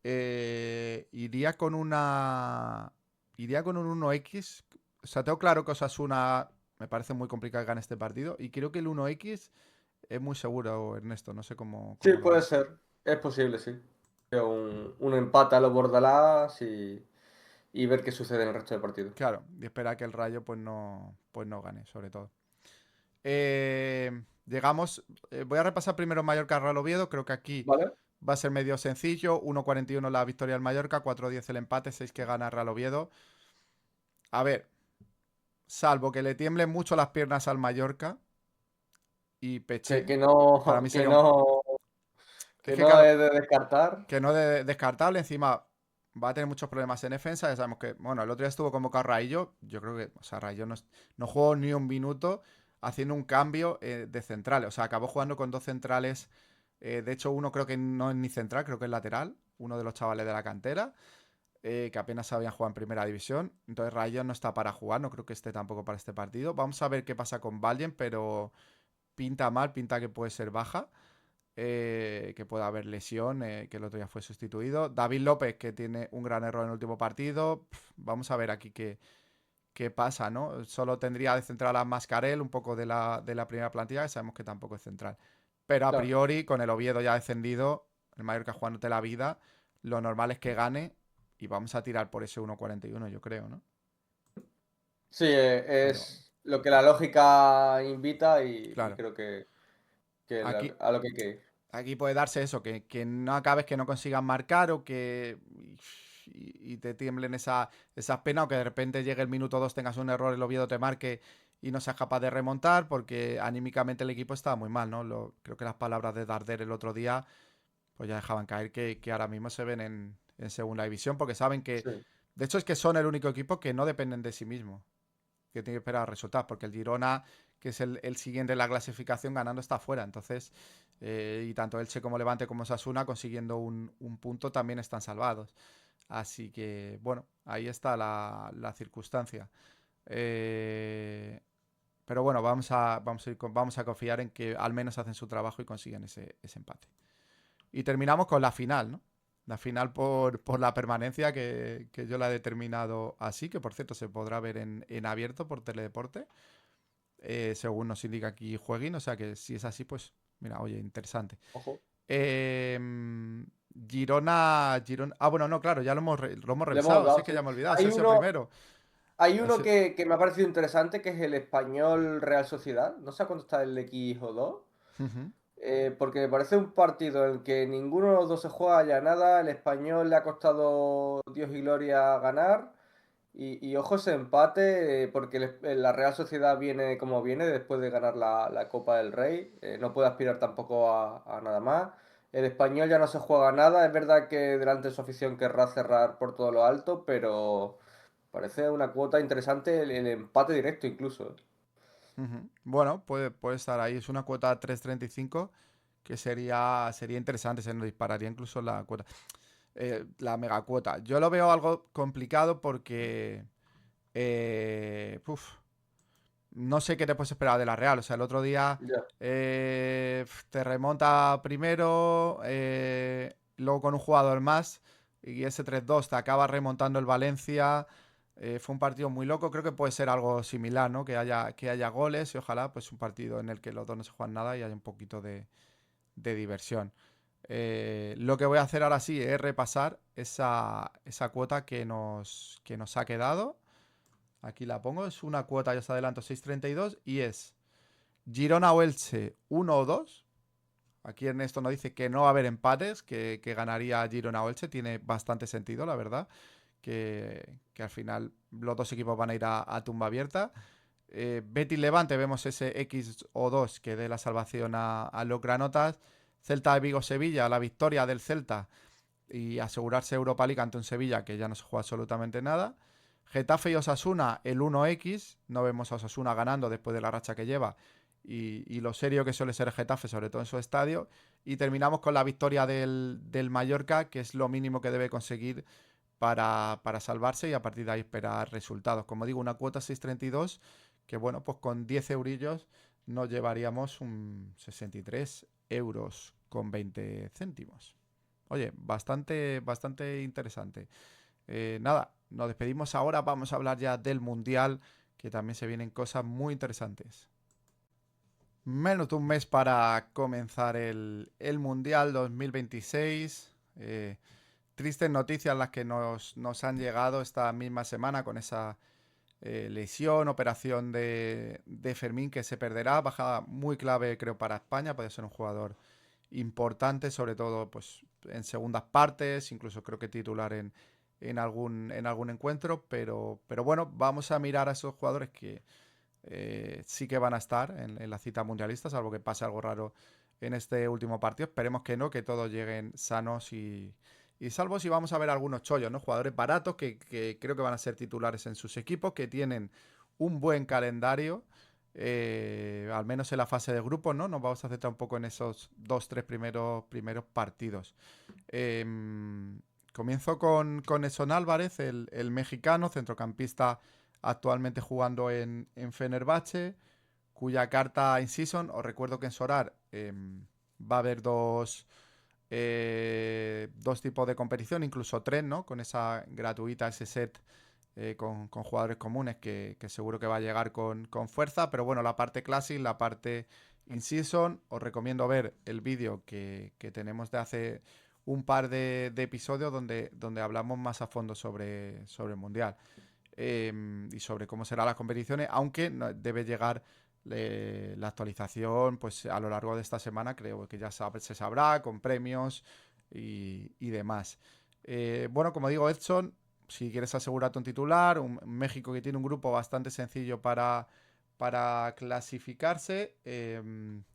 Iría con una. Iría con un 1x. O sea, tengo claro que Osasuna me parece muy complicado que gane este partido. Y creo que el 1x es muy seguro, Ernesto. No sé Sí, cómo lo puede ves. ser. Es posible, sí. Un empate a los Bordalás y ver qué sucede en el resto del partido. Claro, y espera que el Rayo pues no gane, sobre todo. Llegamos. Voy a repasar primero Mallorca Real Oviedo. Creo que aquí ¿Vale? va a ser medio sencillo. 1,41 la victoria del Mallorca, 4,10 el empate, 6 que gana Real Oviedo. A ver, salvo que le tiemblen mucho las piernas al Mallorca y Que, Peche, que no, para mí que sería un. no, Es que que no claro, es de descartar. que no descartable. Encima va a tener muchos problemas en defensa. Ya sabemos que, bueno, el otro día estuvo convocado Raillo. Yo creo que, o sea, Raillo no jugó ni un minuto haciendo un cambio de central. O sea, acabó jugando con dos centrales. De hecho, uno creo que no es ni central, creo que es lateral. Uno de los chavales de la cantera. Que apenas sabían jugar en primera división. Entonces Rayo no está para jugar, no creo que esté tampoco para este partido. Vamos a ver qué pasa con Valjen, pero pinta mal, pinta que puede ser baja. Que pueda haber lesión, que el otro día fue sustituido. David López, que tiene un gran error en el último partido. Vamos a ver aquí qué pasa, ¿no? Solo tendría de central a Mascarel, un poco de la primera plantilla, que sabemos que tampoco es central. Pero a Claro. priori, con el Oviedo ya descendido, el Mallorca jugándote la vida, lo normal es que gane y vamos a tirar por ese 1,41, yo creo, ¿no? Sí, Pero, es lo que la lógica invita y claro, creo que aquí, a lo que hay que ir. aquí puede darse eso, que no acabes, que no consigas marcar o que. Y te tiemblen esas penas o que de repente llegue el minuto 2 tengas un error, el Oviedo te marque y no seas capaz de remontar porque anímicamente el equipo estaba muy mal, ¿no? Creo que las palabras de Darder el otro día pues ya dejaban caer que ahora mismo se ven en segunda división porque saben que. Sí, De hecho es que son el único equipo que no dependen de sí mismo, que tiene que esperar resultados, porque el Girona, que es el siguiente en la clasificación, ganando está fuera. Entonces, y tanto Elche como Levante como Sasuna consiguiendo un punto también están salvados. Así que, bueno, ahí está la circunstancia. Eh, pero bueno, vamos a confiar en que al menos hacen su trabajo y consiguen ese empate. Y terminamos con la final, ¿no? La final por la permanencia, que yo la he determinado así, que por cierto se podrá ver en abierto por Teledeporte, según nos indica aquí Jueguin, o sea que si es así, pues mira, oye, interesante. ojo. Eh, Girona. Ah, bueno, no, claro, ya lo hemos Le hemos revisado, sí dado, que sí. ya me he olvidado, Hay Asensio uno, primero. hay uno Ese- que me ha parecido interesante, que es el Español Real Sociedad. No sé a cuánto está el X o 2. Ujú, Porque me parece un partido en el que ninguno de los dos se juega ya nada. El Español le ha costado Dios y gloria ganar. Y ojo ese empate, porque la Real Sociedad viene como viene después de ganar la Copa del Rey. No puede aspirar tampoco a nada más. El Español ya no se juega nada. Es verdad que delante de su afición querrá cerrar por todo lo alto, pero parece una cuota interesante el empate directo incluso. ujú. Bueno, puede estar ahí, es una cuota 3,35 que sería interesante, se nos dispararía incluso la cuota. La megacuota. Yo lo veo algo complicado porque. Puf, no sé qué te puedes esperar de la Real. O sea, el otro día Ya. te remonta primero, luego con un jugador más, y ese 3-2 te acaba remontando el Valencia. Fue un partido muy loco. Creo que puede ser algo similar, ¿no? Que haya goles y ojalá pues un partido en el que los dos no se juegan nada y haya un poquito de diversión. Lo que voy a hacer ahora sí es repasar esa cuota que nos ha quedado. Aquí la pongo, es una cuota, ya os adelanto, 6,32 y es Girona o Elche 1 o 2. Aquí Ernesto nos dice que no va a haber empates, que ganaría Girona o Elche. Tiene bastante sentido, la verdad. Que al final los dos equipos van a ir a tumba abierta. Betis Levante, vemos ese X o 2 que dé la salvación a los granotas. Celta de Vigo Sevilla, la victoria del Celta y asegurarse Europa League ante un Sevilla que ya no se juega absolutamente nada. Getafe y Osasuna, el 1X. No vemos a Osasuna ganando después de la racha que lleva y lo serio que suele ser el Getafe, sobre todo en su estadio. Y terminamos con la victoria del Mallorca, que es lo mínimo que debe conseguir para salvarse y a partir de ahí esperar resultados. Como digo, una cuota 6,32 que bueno, pues con 10 eurillos nos llevaríamos un 63 euros con 20 céntimos. Oye, bastante, bastante interesante. Nada, nos despedimos ahora, vamos a hablar ya del Mundial, que también se vienen cosas muy interesantes. Menos de un mes para comenzar el Mundial 2026. Tristes noticias las que nos han llegado esta misma semana con esa lesión, operación de Fermín que se perderá. Bajada muy clave creo para España, puede ser un jugador importante, sobre todo pues en segundas partes, incluso creo que titular en algún encuentro, pero bueno, vamos a mirar a esos jugadores que sí que van a estar en la cita mundialista, salvo que pase algo raro en este último partido. Esperemos que no, que todos lleguen sanos y salvos y vamos a ver algunos chollos, ¿no? Jugadores baratos que creo que van a ser titulares en sus equipos, que tienen un buen calendario, al menos en la fase de grupos, ¿no? Nos vamos a centrar un poco en esos dos, tres primeros partidos. Comienzo con Edson Álvarez, el mexicano, centrocampista actualmente jugando en Fenerbahce, cuya carta in season, os recuerdo que en Sorar va a haber dos tipos de competición, incluso tres, ¿no? Con esa gratuita, ese set con jugadores comunes que seguro que va a llegar con fuerza, pero bueno, la parte Classic, la parte in season, os recomiendo ver el vídeo que tenemos de hace un par de episodios donde hablamos más a fondo sobre el Mundial y sobre cómo serán las competiciones, aunque debe llegar la actualización pues a lo largo de esta semana, creo que ya se sabrá, con premios y demás. Bueno, como digo, Edson, si quieres asegurarte un titular, un México que tiene un grupo bastante sencillo para clasificarse,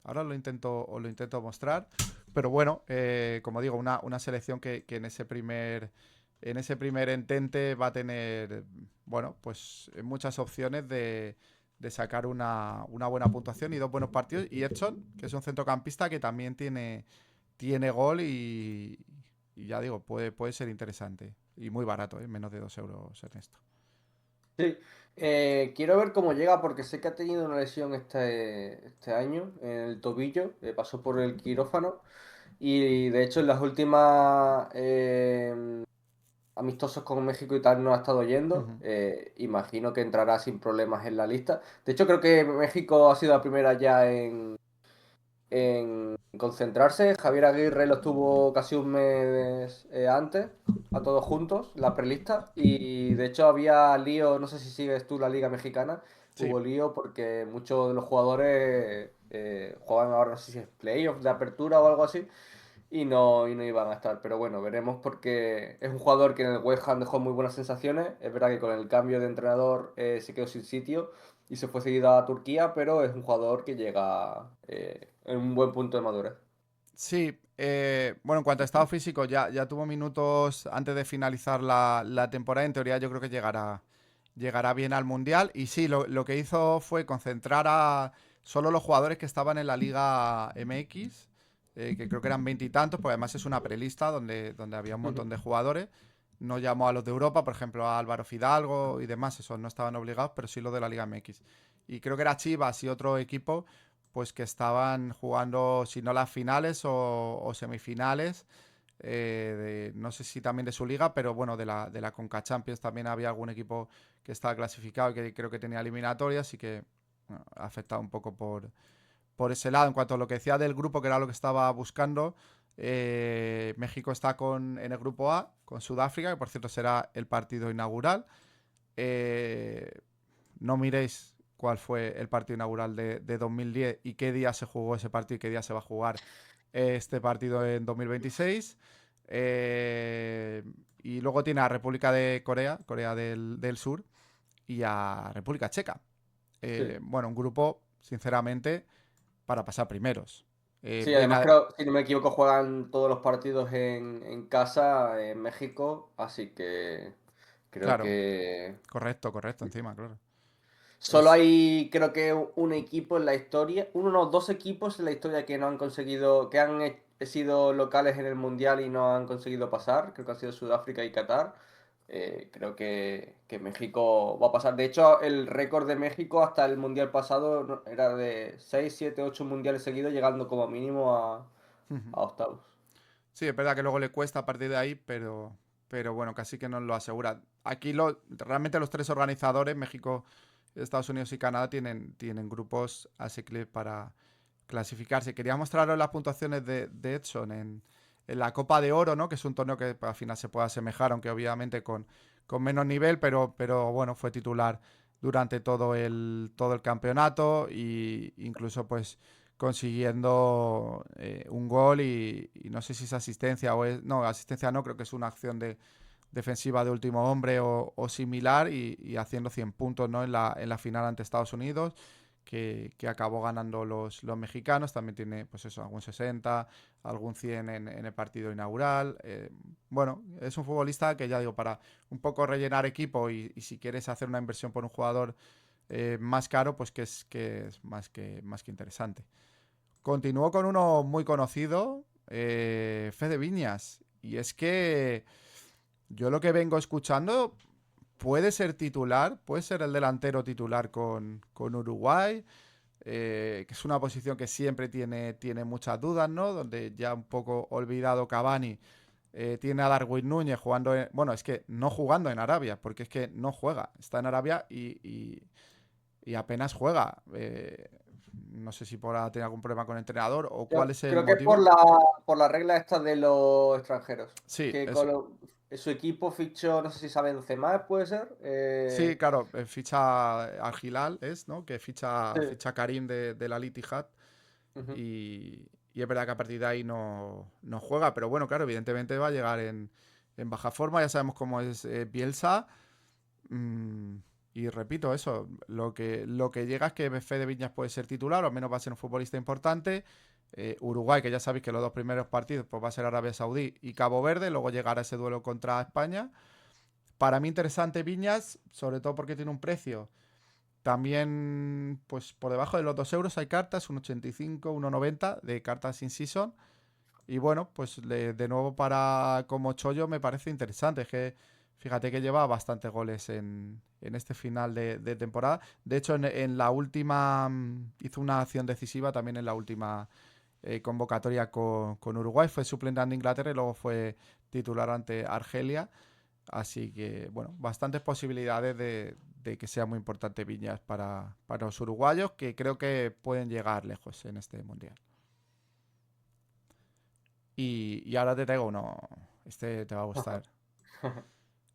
os lo intento mostrar, pero bueno, como digo, una selección que en ese primer entente va a tener, bueno, pues muchas opciones de sacar una buena puntuación y dos buenos partidos. Y Edson, que es un centrocampista que también tiene gol y ya digo, puede ser interesante. Y muy barato, menos de 2 euros, Ernesto. Sí, quiero ver cómo llega porque sé que ha tenido una lesión este año en el tobillo, pasó por el quirófano y de hecho en las últimas amistosos con México y tal no ha estado yendo. Ujú. Imagino que entrará sin problemas en la lista. De hecho creo que México ha sido la primera ya en concentrarse. Javier Aguirre los tuvo casi un mes antes, a todos juntos, la prelista. Y de hecho había lío, no sé si sigues tú la Liga Mexicana, Sí. hubo lío porque muchos de los jugadores juegan ahora, no sé si es playoff de apertura o algo así. Y no iban a estar, pero bueno, veremos porque es un jugador que en el West Ham dejó muy buenas sensaciones. Es verdad que con el cambio de entrenador se quedó sin sitio y se fue seguido a Turquía, pero es un jugador que llega en un buen punto de madurez. Sí, bueno, en cuanto a estado físico, ya tuvo minutos antes de finalizar la temporada. En teoría, yo creo que llegará bien al Mundial. Y sí, lo que hizo fue concentrar a solo los jugadores que estaban en la Liga MX, que creo que eran veintitantos, porque además es una prelista donde había un montón de jugadores. no llamó a los de Europa, por ejemplo a Álvaro Fidalgo y demás, esos no estaban obligados, pero sí los de la Liga MX. Y creo que era Chivas y otro equipo, pues que estaban jugando, si no las finales o semifinales, no sé si también de su liga, pero bueno, de la Conca Champions también había algún equipo que estaba clasificado y que creo que tenía eliminatorias y que bueno, ha afectado un poco por ese lado. En cuanto a lo que decía del grupo, que era lo que estaba buscando, México está en el grupo A con Sudáfrica, que por cierto será el partido inaugural. Eh, no miréis cuál fue el partido inaugural de 2010 y qué día se jugó ese partido y qué día se va a jugar este partido en 2026. Y luego tiene a República de Corea, Corea del Sur, y a República Checa. Sí. Bueno, un grupo, sinceramente, para pasar primeros. Sí, Bien, además creo, si no me equivoco, juegan todos los partidos en casa, en México, así que creo claro, que correcto, correcto, encima, claro. solo Es, hay, creo que un equipo en la historia, uno no, dos equipos en la historia que no han conseguido, que han sido locales en el Mundial y no han conseguido pasar, creo que han sido Sudáfrica y Qatar. Creo que México va a pasar. De hecho, el récord de México hasta el Mundial pasado era de 6 7 8 mundiales seguidos, llegando como mínimo a octavos. sí, es verdad que luego le cuesta a partir de ahí, pero bueno, casi que nos lo asegura. Aquí realmente los tres organizadores, México, Estados Unidos y Canadá, tienen grupos asequibles para clasificarse. Quería mostraros las puntuaciones de Edson en la Copa de Oro, ¿no? Que es un torneo que al final se puede asemejar, aunque obviamente con menos nivel, pero bueno, fue titular durante todo el campeonato e incluso pues consiguiendo un gol y no sé si es asistencia o es... No, asistencia no, creo que es una acción defensiva de último hombre o similar y haciendo 100 puntos, ¿no? en la final ante Estados Unidos, que acabó ganando los mexicanos. También tiene, pues eso, algún 60, algún 100 en el partido inaugural. Bueno, es un futbolista que ya digo, para un poco rellenar equipo y si quieres hacer una inversión por un jugador más caro, pues que es más que interesante. Continuó con uno muy conocido, Fede Viñas. Y es que yo lo que vengo escuchando puede ser titular, puede ser el delantero titular con Uruguay, que es una posición que siempre tiene muchas dudas, ¿no? Donde ya un poco olvidado Cavani, tiene a Darwin Núñez jugando, bueno, es que no jugando en Arabia, porque es que no juega, está en Arabia y apenas juega. No sé si por tener algún problema con el entrenador o cuál es el Creo que motivo. por la regla esta de los extranjeros. Sí, Que eso. su equipo fichó, no sé si saben, Benzema, puede ser. Sí, claro, ficha al Hilal, ¿no? Que ficha, Sí. ficha Karim de la Al Ittihad Ujú. y es verdad que a partir de ahí no juega, pero bueno, claro, evidentemente va a llegar en baja forma, ya sabemos cómo es Bielsa. mm, y repito eso, lo que llega es que Fede Viñas puede ser titular, o al menos va a ser un futbolista importante. Uruguay, que ya sabéis que los dos primeros partidos pues va a ser Arabia Saudí y Cabo Verde, luego llegará ese duelo contra España. Para mí interesante Viñas, sobre todo porque tiene un precio. También, pues por debajo de los 2 euros hay cartas, 1,85, 1,90 de cartas in season. Y bueno, pues de nuevo para como chollo me parece interesante. Es que fíjate que lleva bastantes goles en este final de temporada. De hecho, en la última hizo una acción decisiva también en la última convocatoria con Uruguay. Fue suplente ante Inglaterra y luego fue titular ante Argelia. Así que, bueno, bastantes posibilidades de que sea muy importante Viñas para los uruguayos, que creo que pueden llegar lejos en este mundial. Y ahora te traigo uno, este te va a gustar.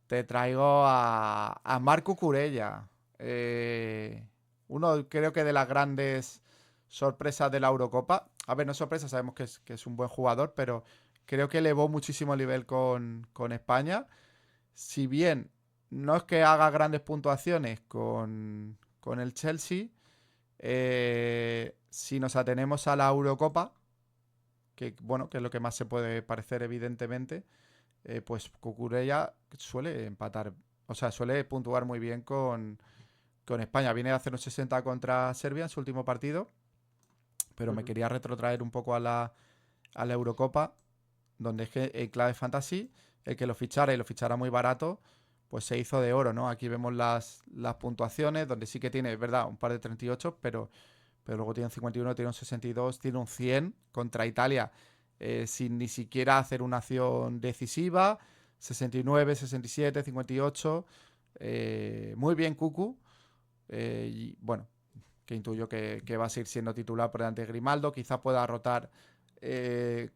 Te traigo a Marco Curella. Eh, Uno creo que de las grandes sorpresas de la Eurocopa. A ver, no es sorpresa, sabemos que es un buen jugador, pero creo que elevó muchísimo el nivel con España. Si bien no es que haga grandes puntuaciones con el Chelsea, si nos atenemos a la Eurocopa, que bueno, que es lo que más se puede parecer evidentemente, pues Cucurella suele empatar, o sea, suele puntuar muy bien con España. Viene a hacer un 60 contra Serbia en su último partido, pero me Ujú. quería retrotraer un poco a la Eurocopa, donde es que en clave fantasy el que lo fichara y lo fichara muy barato, pues se hizo de oro, ¿no? Aquí vemos las puntuaciones, donde sí que tiene, es verdad, un par de 38, pero luego tiene un 51, tiene un 62, tiene un 100 contra Italia, sin ni siquiera hacer una acción decisiva, 69, 67, 58. Muy bien, Cucu. Y bueno, que intuyo que va a seguir siendo titular por delante de Grimaldo. Quizá pueda rotar, eh,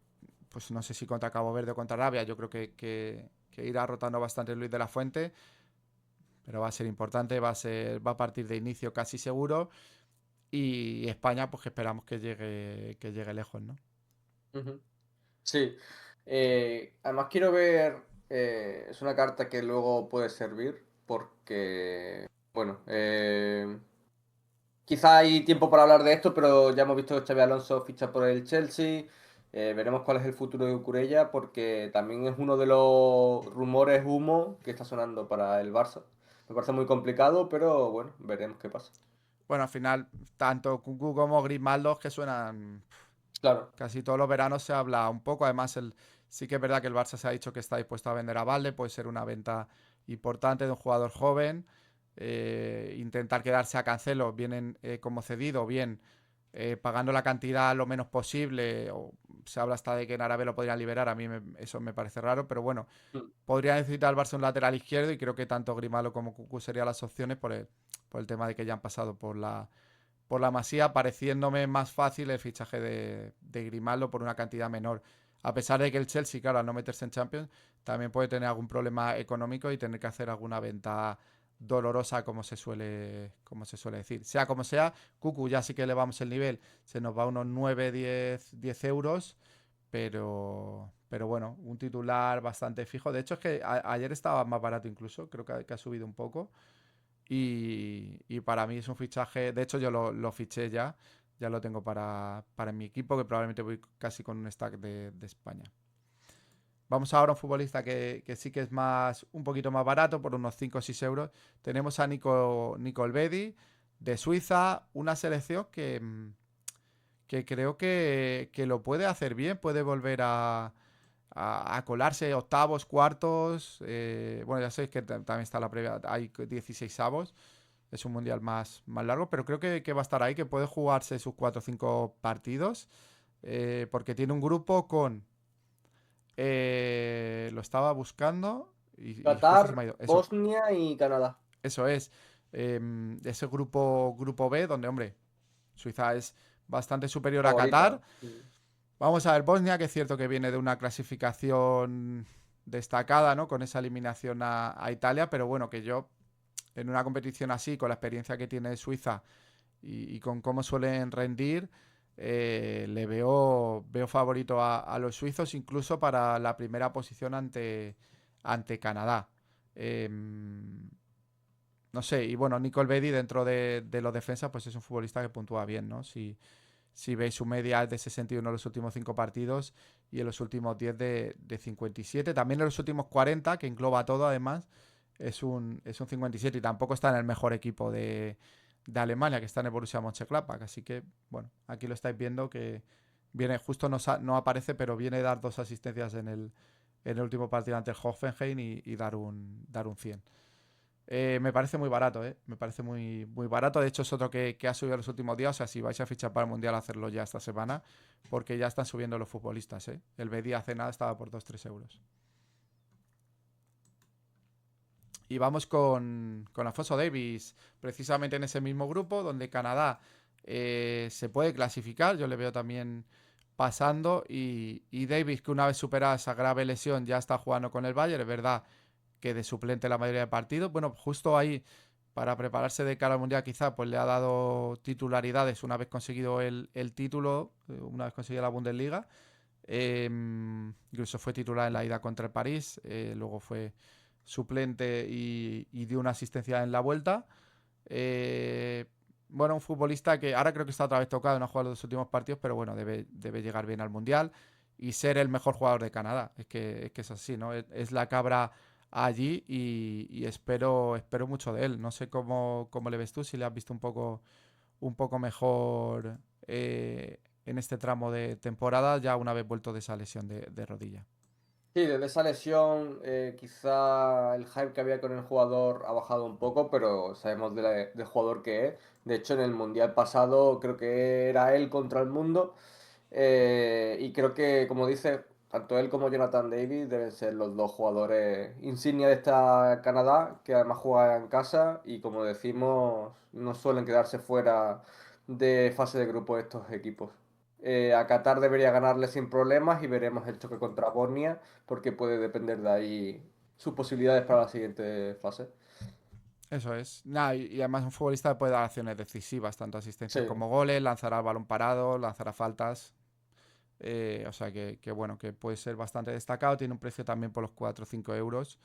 pues no sé si contra Cabo Verde o contra Arabia. Yo creo que irá rotando bastante Luis de la Fuente, pero va a ser importante, va a partir de inicio casi seguro. Y España, pues que esperamos que llegue lejos, ¿no? Ujú. Sí. Además quiero ver, es una carta que luego puede servir porque, bueno, quizá hay tiempo para hablar de esto, pero ya hemos visto que Xabi Alonso ficha por el Chelsea. Veremos cuál es el futuro de Cucurella, porque también es uno de los rumores humo que está sonando para el Barça. Me parece muy complicado, pero bueno, veremos qué pasa. Bueno, al final, tanto Cucu como Grimaldo que suenan Claro. casi todos los veranos se habla un poco. Además, sí que es verdad que el Barça se ha dicho que está dispuesto a vender a Valde. Puede ser una venta importante de un jugador joven. Intentar quedarse a Cancelo, bien como cedido, bien pagando la cantidad lo menos posible. O se habla hasta de que en Arabia lo podrían liberar. A mí eso me parece raro, pero bueno, Mm. podría necesitar el Barça un lateral izquierdo y creo que tanto Grimaldo como Cucu serían las opciones por el tema de que ya han pasado por la Masía, pareciéndome más fácil el fichaje de Grimaldo por una cantidad menor. A pesar de que el Chelsea, claro, al no meterse en Champions, también puede tener algún problema económico y tener que hacer alguna venta dolorosa, como se suele decir. Sea como sea, Cucu ya sí que elevamos el nivel, se nos va a unos 9 10 euros, pero bueno, un titular bastante fijo. De hecho, es que ayer estaba más barato incluso, creo que ha subido un poco. Y para mí es un fichaje. De hecho, yo lo fiché ya. Ya lo tengo para mi equipo, que probablemente voy casi con un stack de España. Vamos ahora a un futbolista que sí que es un poquito más barato, por unos 5 o 6 euros. Tenemos a Nico Elvedi, de Suiza, una selección que creo que lo puede hacer bien, puede volver a colarse octavos, cuartos. Bueno, ya sabéis que también está la previa, hay 16 avos. Es un mundial más largo, pero creo que va a estar ahí, que puede jugarse sus 4 o 5 partidos, porque tiene un grupo con... lo estaba buscando y justo se Qatar, me ha ido. Eso, Bosnia y Canadá. eso es. Ese grupo B, donde, hombre, Suiza es bastante superior a Qatar. Favorita. Mm. Vamos a ver, Bosnia, que es cierto que viene de una clasificación destacada, ¿no? Con esa eliminación a Italia, pero bueno, que yo en una competición así, con la experiencia que tiene Suiza y con cómo suelen rendir, le veo favorito a los suizos, incluso para la primera posición ante Canadá. No sé, y bueno, Nicole Bedi dentro de los defensas, pues es un futbolista que puntúa bien, ¿no? Si veis su media es de 61 en los últimos 5 partidos y en los últimos 10 de 57. También en los últimos 40, que engloba todo además, es un 57 y tampoco está en el mejor equipo de Alemania, que está en el Borussia Mönchengladbach. Así que, bueno, aquí lo estáis viendo que viene, justo no aparece, pero viene a dar 2 asistencias en el último partido ante el Hoffenheim y dar un 100. Me parece muy barato, ¿eh? Me parece muy, muy barato. De hecho, es otro que ha subido en los últimos días. O sea, si vais a fichar para el Mundial, hacerlo ya esta semana. Porque ya están subiendo los futbolistas, ¿eh? El BD hace nada estaba por 2 3 euros. Y vamos con Alfonso Davis, precisamente en ese mismo grupo, donde Canadá se puede clasificar. Yo le veo también pasando. Y Davis, que una vez superada esa grave lesión, ya está jugando con el Bayern. Es verdad que de suplente la mayoría de partidos. Bueno, justo ahí, para prepararse de cara al Mundial, quizá, pues le ha dado titularidades una vez conseguido el título, una vez conseguido la Bundesliga. Incluso fue titular en la ida contra el París, luego fue suplente y dio una asistencia en la vuelta. Eh, bueno, un futbolista que ahora creo que está otra vez tocado, no ha jugado los últimos partidos, pero bueno, debe llegar bien al Mundial y ser el mejor jugador de Canadá. Es que es así, ¿no? Es la cabra allí y espero mucho de él. No sé cómo le ves tú, si le has visto un poco mejor en este tramo de temporada, ya una vez vuelto de esa lesión de rodilla. Sí, desde esa lesión, quizá el hype que había con el jugador ha bajado un poco, pero sabemos del jugador que es. De hecho, en el Mundial pasado creo que era él contra el mundo. Y creo que, como dice, tanto él como Jonathan David deben ser los dos jugadores insignia de esta Canadá, que además juega en casa y, como decimos, no suelen quedarse fuera de fase de grupo estos equipos. A Qatar debería ganarle sin problemas y veremos el choque contra Bosnia, porque puede depender de ahí sus posibilidades para la siguiente fase. Eso es. Nah, y además un futbolista puede dar acciones decisivas, tanto asistencias Sí. como goles, lanzará el balón parado, lanzará faltas. O sea que bueno, que puede ser bastante destacado. Tiene un precio también por los 4 o 5 euros.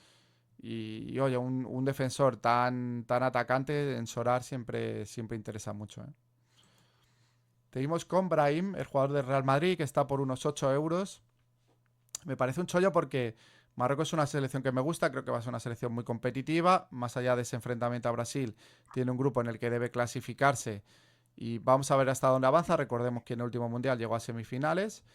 Y, oye, un defensor tan atacante en Sorar siempre interesa mucho, ¿eh? Seguimos con Brahim, el jugador del Real Madrid, que está por unos 8 euros. Me parece un chollo porque Marruecos es una selección que me gusta, creo que va a ser una selección muy competitiva. Más allá de ese enfrentamiento a Brasil, tiene un grupo en el que debe clasificarse y vamos a ver hasta dónde avanza. Recordemos que en el último mundial llegó a semifinales.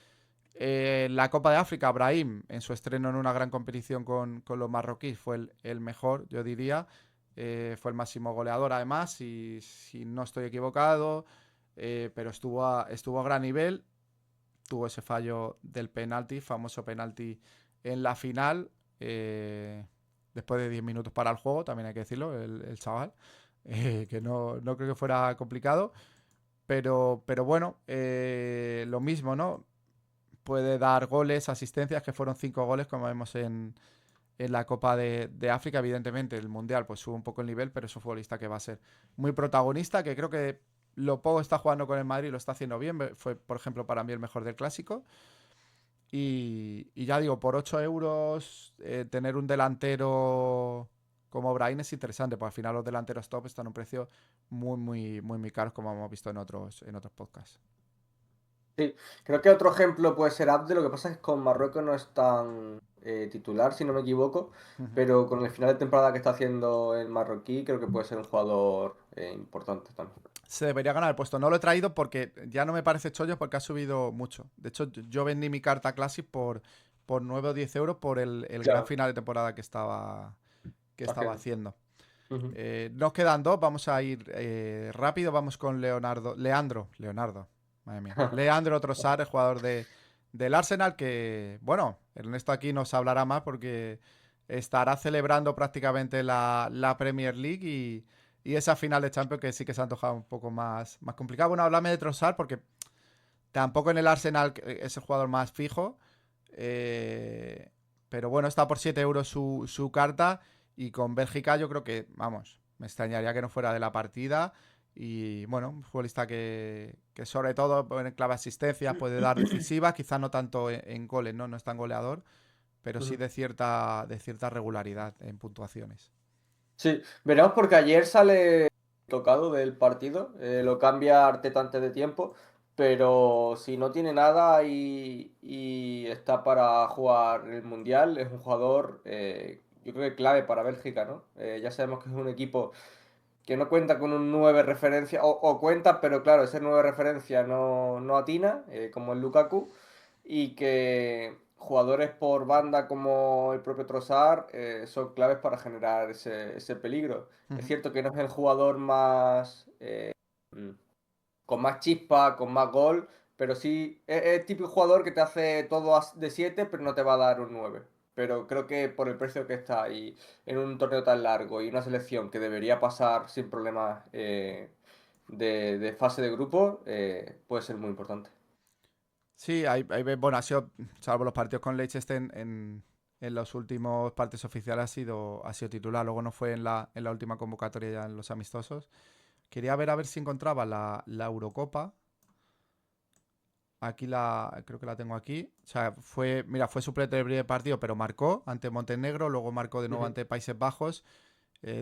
La Copa de África, Brahim, en su estreno en una gran competición con los marroquíes, fue el mejor, yo diría. Fue el máximo goleador, además, si no estoy equivocado. Pero estuvo a gran nivel. Tuvo ese fallo del penalti, famoso penalti en la final. Después de 10 minutos para el juego, también hay que decirlo, el chaval. Que no creo que fuera complicado. Pero bueno, lo mismo, ¿no? Puede dar goles, asistencias, que fueron 5 goles, como vemos en la Copa de África. Evidentemente, el Mundial pues sube un poco el nivel, pero es un futbolista que va a ser muy protagonista, que creo que lo poco está jugando con el Madrid lo está haciendo bien. Fue, por ejemplo, para mí el mejor del Clásico. Y ya digo, por 8 euros, tener un delantero como Brahim es interesante, porque al final los delanteros top están a un precio muy caros, como hemos visto en otros podcasts. Sí, creo que otro ejemplo puede ser Abde, lo que pasa es que con Marruecos no es tan titular, si no me equivoco, Ujú. pero con el final de temporada que está haciendo el marroquí, creo que puede ser un jugador importante también. Se debería ganar el puesto. No lo he traído porque ya no me parece chollo porque ha subido mucho. De hecho, yo vendí mi carta Classic por 9 o 10 euros por el gran Claro. final de temporada que estaba Haciendo. haciendo. Ujú. Nos quedan dos, vamos a ir rápido. Vamos con Leandro, madre mía. Leandro Trossard, el jugador del Arsenal, que, bueno, Ernesto aquí nos hablará más porque estará celebrando prácticamente la Premier League y esa final de Champions que sí que se ha antojado un poco más complicado. Bueno, háblame de Trossard porque tampoco en el Arsenal es el jugador más fijo. eh, pero bueno, está por 7 euros su carta. Y con Bélgica yo creo que, vamos, me extrañaría que no fuera de la partida. Y bueno, un futbolista que sobre todo en clave asistencias puede dar decisivas, quizás no tanto en goles, ¿no? No es tan goleador, pero sí Ujú. de cierta regularidad en puntuaciones. Sí, veremos porque ayer sale tocado del partido, lo cambia Arteta antes de tiempo, pero si no tiene nada y está para jugar el Mundial, es un jugador, yo creo que clave para Bélgica, ¿no? Ya sabemos que es un equipo que no cuenta con un 9 referencia, o cuenta, pero claro, ese 9 referencia no atina, como el Lukaku, y que jugadores por banda como el propio Trossard son claves para generar ese peligro. Es Ujú. cierto que no es el jugador más mm, con más chispa, con más gol, pero sí es el típico jugador que te hace todo de 7 pero no te va a dar un 9. Pero creo que por el precio que está ahí en un torneo tan largo y una selección que debería pasar sin problemas de fase de grupo, puede ser muy importante. Sí, bueno, ha sido, salvo los partidos con Leicester en los últimos partidos oficiales ha sido titular. Luego no fue en la última convocatoria ya en los amistosos. Quería ver a ver si encontraba la Eurocopa. Aquí creo que la tengo aquí. O sea, fue suplente del primer partido, pero marcó ante Montenegro, luego marcó de nuevo Ujú. ante Países Bajos,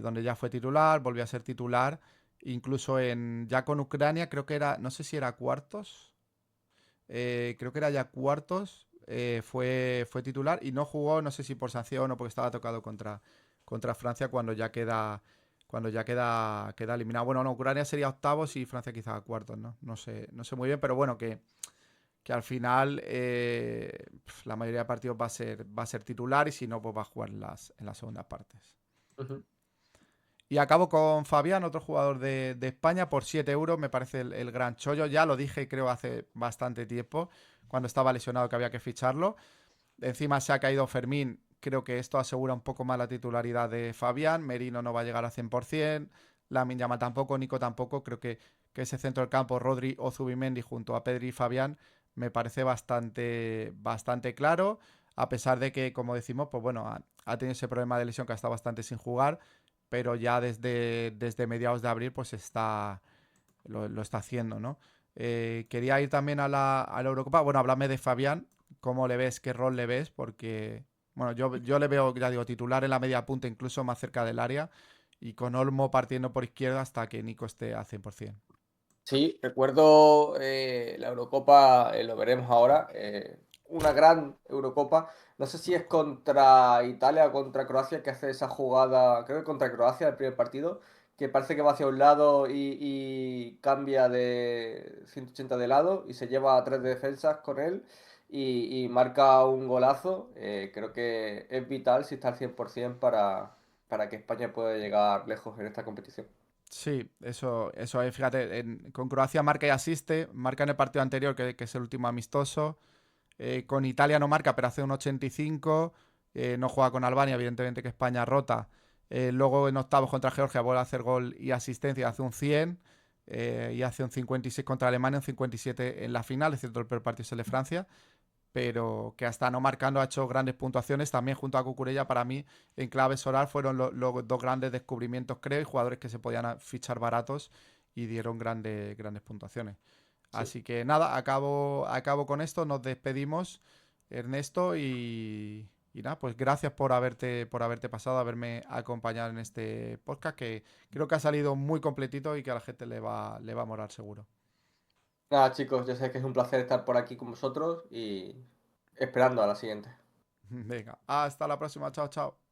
donde ya fue titular, volvió a ser titular. Incluso ya con Ucrania, creo que era, no sé si era cuartos, creo que era ya cuartos, fue titular y no jugó, no sé si por sanción o porque estaba tocado contra Francia cuando ya queda eliminado. Bueno, no, Ucrania sería octavos y Francia quizá cuartos, ¿no? No sé muy bien, pero bueno, que que al final la mayoría de partidos va a ser titular y si no, pues va a jugar en las segundas partes. Ujú. Y acabo con Fabián, otro jugador de España, por 7 euros. Me parece el gran chollo. Ya lo dije, creo, hace bastante tiempo, cuando estaba lesionado, que había que ficharlo. Encima se ha caído Fermín. Creo que esto asegura un poco más la titularidad de Fabián. Merino no va a llegar al 100%. Lamine Yamal tampoco, Nico tampoco. Creo que ese centro del campo, Rodri o Zubimendi junto a Pedri y Fabián, me parece bastante, bastante claro. A pesar de que, como decimos, pues bueno, ha tenido ese problema de lesión que ha estado bastante sin jugar. Pero ya desde mediados de abril, pues lo está haciendo, ¿no? Quería ir también a la Eurocopa. Bueno, háblame de Fabián. ¿Cómo le ves? ¿Qué rol le ves? Porque, bueno, yo le veo, ya digo, titular en la media punta, incluso más cerca del área. Y con Olmo partiendo por izquierda hasta que Nico esté al 100%. Sí, recuerdo la Eurocopa, lo veremos ahora, una gran Eurocopa. No sé si es contra Italia o contra Croacia que hace esa jugada, creo que contra Croacia el primer partido, que parece que va hacia un lado y cambia de 180 de lado y se lleva a tres defensas con él y marca un golazo. Creo que es vital si está al 100% para que España pueda llegar lejos en esta competición. Sí, eso es, fíjate, con Croacia marca y asiste, marca en el partido anterior, que es el último amistoso. Con Italia no marca, pero hace un 85. No juega con Albania, evidentemente que España rota. Luego en octavos contra Georgia vuelve a hacer gol y asistencia, hace un 100. Y hace un 56 contra Alemania, un 57 en la final. Es cierto, el peor partido es el de Francia. Pero que hasta no marcando ha hecho grandes puntuaciones. También junto a Cucurella, para mí, en clave solar fueron los dos grandes descubrimientos, creo, y jugadores que se podían fichar baratos y dieron grandes puntuaciones. Sí. Así que nada, acabo con esto, nos despedimos, Ernesto, y nada, pues gracias por haberte pasado, haberme acompañado en este podcast, que creo que ha salido muy completito y que a la gente le va a molar seguro. Nada, chicos, yo sé que es un placer estar por aquí con vosotros y esperando a la siguiente. Venga, hasta la próxima, chao, chao.